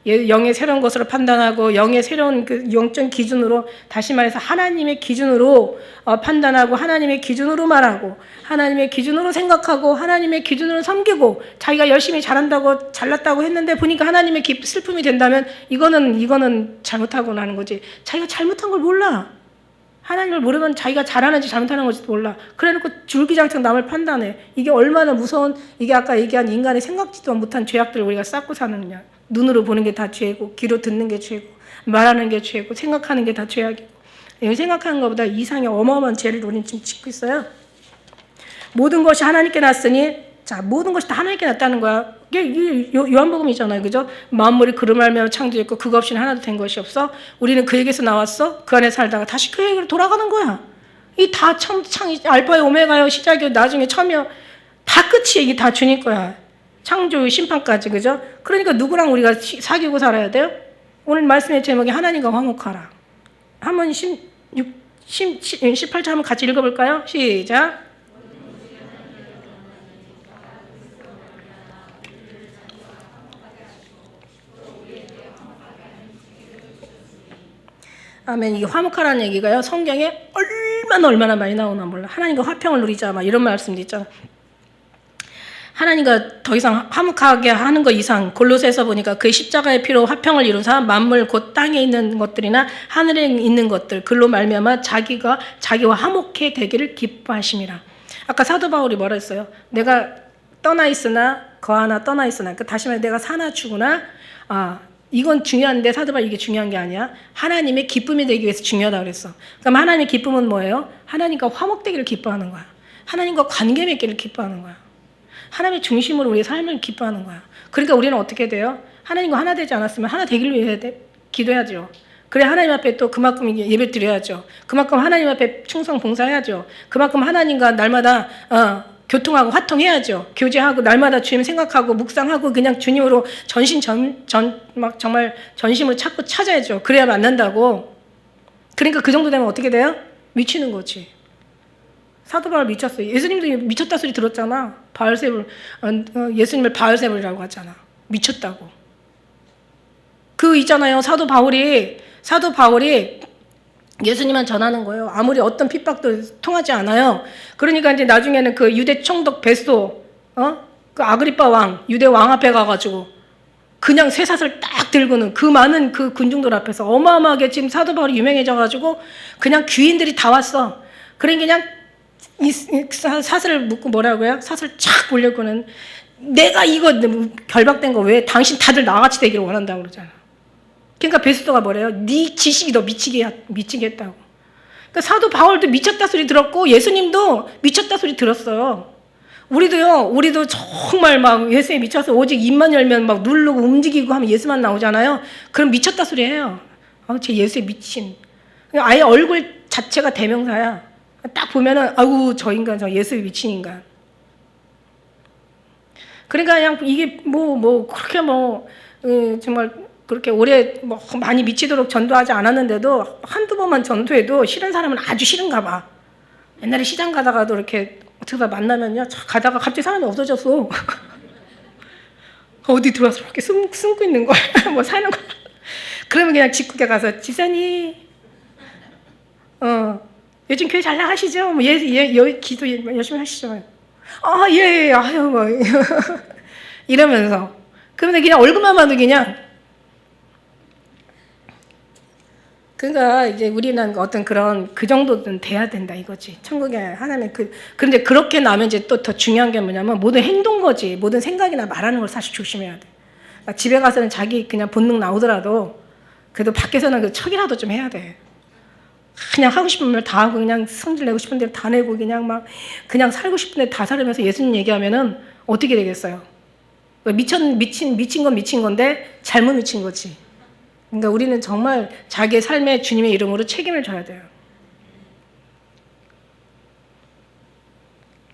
영의 새로운 것으로 판단하고 영의 새로운 그 영적 기준으로, 다시 말해서 하나님의 기준으로 판단하고 하나님의 기준으로 말하고 하나님의 기준으로 생각하고 하나님의 기준으로 섬기고, 자기가 열심히 잘한다고 잘났다고 했는데 보니까 하나님의 슬픔이 된다면 이거는 잘못하고 나는 거지. 자기가 잘못한 걸 몰라. 하나님을 모르면 자기가 잘하는지 잘못하는 건지도 몰라. 그래놓고 줄기장창 남을 판단해. 이게 얼마나 무서운, 이게 아까 얘기한 인간의 생각지도 못한 죄악들을 우리가 쌓고 사느냐. 눈으로 보는 게 다 죄고, 귀로 듣는 게 죄고, 말하는 게 죄고, 생각하는 게 다 죄악이고. 생각하는 것보다 이상의 어마어마한 죄를 우리는 지금 짓고 있어요. 모든 것이 하나님께 났으니, 자, 모든 것이 다 하나님께 났다는 거야. 이게 요한복음이잖아요. 그죠? 만물이 그로 말미암아 창조했고 그거 없이는 하나도 된 것이 없어. 우리는 그에게서 나왔어. 그 안에 살다가 다시 그에게로 돌아가는 거야. 이 다 알파요 오메가요, 시작이요 나중에 처음이요, 다 끝이 이게 다 주님 거야. 창조 심판까지. 그죠? 그러니까 누구랑 우리가 사귀고 살아야 돼요? 오늘 말씀의 제목이 하나님과 화목하라. 한번 18절 한번 같이 읽어볼까요? 시작. 아멘. 이게 화목하라는 얘기가요, 성경에 얼마나 많이 나오나 몰라. 하나님과 화평을 누리자, 막 이런 말씀도 있잖아. 하나님과 더 이상 화목하게 하는 것 이상, 골로새서 보니까 그 십자가의 피로 화평을 이루사 만물 곧 땅에 있는 것들이나 하늘에 있는 것들 글로 말미암아 자기와 화목해 되기를 기뻐하심이라. 아까 사도 바울이 뭐라 했어요? 내가 떠나 있으나 거하나 떠나 있으나, 그러니까 다시 말해 내가 사나 죽으나, 이건 중요한데 사도 바울 이게 중요한 게 아니야. 하나님의 기쁨이 되기 위해서 중요하다고 그랬어. 그럼 하나님의 기쁨은 뭐예요? 하나님과 화목되기를 기뻐하는 거야. 하나님과 관계 맺기를 기뻐하는 거야. 하나님의 중심으로 우리의 삶을 기뻐하는 거야. 그러니까 우리는 어떻게 돼요? 하나님과 하나 되지 않았으면 하나 되기를 위해 기도해야죠. 그래 하나님 앞에 또 그만큼 예배 드려야죠. 그만큼 하나님 앞에 충성 봉사해야죠. 그만큼 하나님과 날마다 교통하고 화통해야죠. 교제하고 날마다 주님 생각하고 묵상하고 그냥 주님으로 막 정말 전심을 찾아야죠. 그래야 만난다고. 그러니까 그 정도 되면 어떻게 돼요? 미치는 거지. 사도 바울 미쳤어요. 예수님도 미쳤다 소리 들었잖아. 예수님을 바알세불이라고 하잖아. 미쳤다고. 있잖아요. 사도 바울이 예수님만 전하는 거예요. 아무리 어떤 핍박도 통하지 않아요. 그러니까 이제 나중에는 그 유대 총독 베스도, 그 아그리빠 왕, 유대 왕 앞에 가가지고 그냥 쇠사슬 딱 들고는 그 많은 그 군중들 앞에서 어마어마하게 지금 사도 바울이 유명해져가지고 그냥 귀인들이 다 왔어. 그러니까 그냥 이 사슬을 묶고 뭐라고요? 사슬 착 올려고는 내가 이거 결박된 거 왜 당신 다들 나같이 되기를 원한다고 그러잖아. 그러니까 베스도가 뭐래요? 네 지식이 너 미치게 했다고. 그러니까 사도 바울도 미쳤다 소리 들었고 예수님도 미쳤다 소리 들었어요. 우리도 정말 막 예수에 미쳐서 오직 입만 열면 막 누르고 움직이고 하면 예수만 나오잖아요. 그럼 미쳤다 소리 해요. 제 예수에 미친. 아예 얼굴 자체가 대명사야. 딱 보면은 아이고 저 인간 저 예수에 미친 인간. 그러니까 그냥 이게 그렇게 정말 그렇게 오래 많이 미치도록 전도하지 않았는데도 한두 번만 전도해도 싫은 사람은 아주 싫은가 봐. 옛날에 시장 가다가도 이렇게 어떻게 만나면요 가다가 갑자기 사람이 없어졌어. 어디 들어와서 이렇게 숨고 있는 거야. 뭐 사는 거야. 그러면 그냥 집구경 가서 집사님 요즘 교회 잘 나가시죠? 기도 열심히 하시죠? 예, 아유, 이러면서. 그러면 그냥 얼굴만 봐도 그냥. 그러니까 이제 우리는 어떤 그 정도는 돼야 된다 이거지. 천국에 하나님 그런데 그렇게 나면 이제 또 더 중요한 게 뭐냐면 모든 행동 거지. 모든 생각이나 말하는 걸 사실 조심해야 돼. 그러니까 집에 가서는 자기 그냥 본능 나오더라도 그래도 밖에서는 그 척이라도 좀 해야 돼. 그냥 하고 싶은 말 다 하고 그냥 성질 내고 싶은 대로 다 내고 그냥 살고 싶은 데 다 살면서 예수님 얘기하면은 어떻게 되겠어요? 미친 건 미친 건데 잘못 미친 거지. 그러니까 우리는 정말 자기의 삶에 주님의 이름으로 책임을 져야 돼요.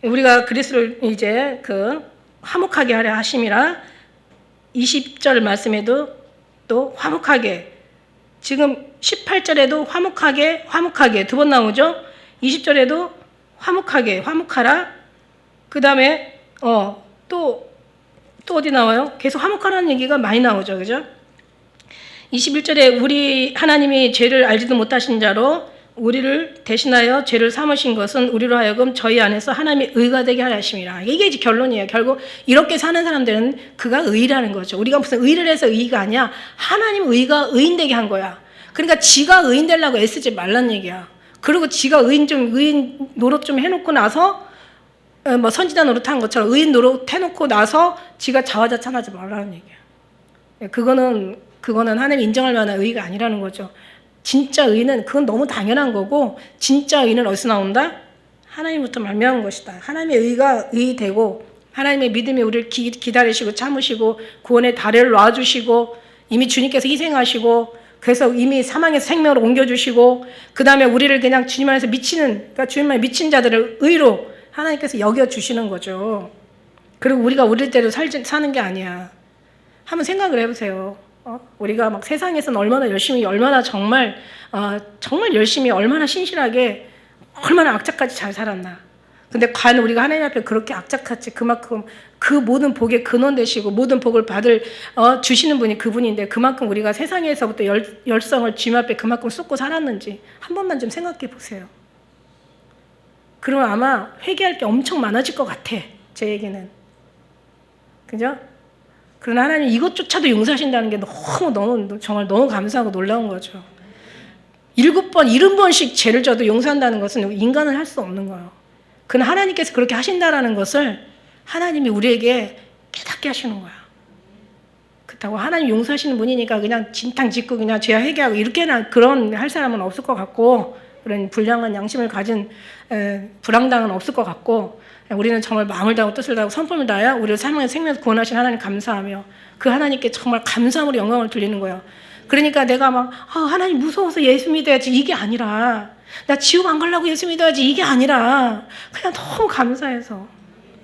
우리가 그리스도를 이제 화목하게 하려 하심이라 20절 말씀에도 또 화목하게 지금 18절에도 화목하게 두 번 나오죠. 20절에도 화목하라. 그 다음에 또 어디 나와요? 계속 화목하라는 얘기가 많이 나오죠. 그죠? 21절에 우리 하나님이 죄를 알지도 못하신 자로 우리를 대신하여 죄를 삼으신 것은 우리로 하여금 저희 안에서 하나님의 의가 되게 하려 하심이라. 이게 이제 결론이에요. 결국 이렇게 사는 사람들은 그가 의라는 거죠. 우리가 무슨 의를 해서 의가 아니야. 하나님 의가 의인되게 한 거야. 그러니까 지가 의인 되려고 애쓰지 말란 얘기야. 그리고 지가 의인 노릇 좀 해놓고 나서 선지자 노릇한 것처럼 의인 노릇 해놓고 나서 지가 자화자찬하지 말라는 얘기야. 그거는 하나님 인정할 만한 의가 아니라는 거죠. 진짜 의는 그건 너무 당연한 거고 진짜 의는 어디서 나온다? 하나님부터 말미암은 것이다. 하나님의 의가 의되고 하나님의 믿음이 우리를 기다리시고 참으시고 구원의 다리를 놔주시고 이미 주님께서 희생하시고 그래서 이미 사망에서 생명으로 옮겨주시고 그 다음에 우리를 그냥 주님 안에서 그러니까 주님 안에 미친 자들을 의로 하나님께서 여겨주시는 거죠. 그리고 우리가 우릴 대로 사는 게 아니야. 한번 생각을 해보세요. 우리가 막 세상에서는 얼마나 열심히, 얼마나 정말 열심히, 얼마나 신실하게, 얼마나 악착같이 잘 살았나. 근데 과연 우리가 하나님 앞에 그렇게 악착같이 그만큼 그 모든 복의 근원 되시고 모든 복을 주시는 분이 그분인데 그만큼 우리가 세상에서부터 열성을 주님 앞에 그만큼 쏟고 살았는지 한 번만 좀 생각해 보세요. 그러면 아마 회개할 게 엄청 많아질 것 같아. 제 얘기는. 그죠? 그러나 하나님 이것조차도 용서하신다는 게 너무 정말 너무 감사하고 놀라운 거죠. 7번, 70번씩 죄를 져도 용서한다는 것은 인간은 할 수 없는 거예요. 그는 하나님께서 그렇게 하신다라는 것을 하나님이 우리에게 깨닫게 하시는 거야. 그렇다고 하나님 용서하시는 분이니까 그냥 진탕 짓고 그냥 죄 회개하고 이렇게나 그런 할 사람은 없을 것 같고 그런 불량한 양심을 가진 불황당은 없을 것 같고 우리는 정말 마음을 다하고 뜻을 다하고 성품을 다하여 우리를 사망에서 생명에서 구원하신 하나님 감사하며 그 하나님께 정말 감사함으로 영광을 돌리는 거예요. 그러니까 내가 막 하나님 무서워서 예수 믿어야지 이게 아니라 나 지옥 안 가려고 예수 믿어야지 이게 아니라 그냥 너무 감사해서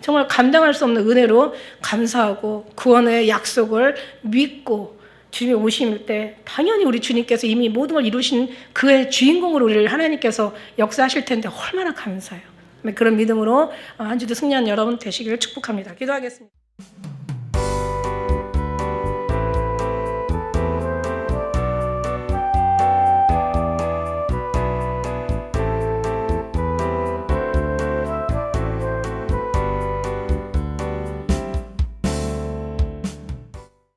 정말 감당할 수 없는 은혜로 감사하고 구원의 약속을 믿고 주님이 오실 때 당연히 우리 주님께서 이미 모든 걸 이루신 그의 주인공으로 우리를 하나님께서 역사하실 텐데 얼마나 감사해요. 그런 믿음으로 한 주도 승리한 여러분 되시기를 축복합니다. 기도하겠습니다.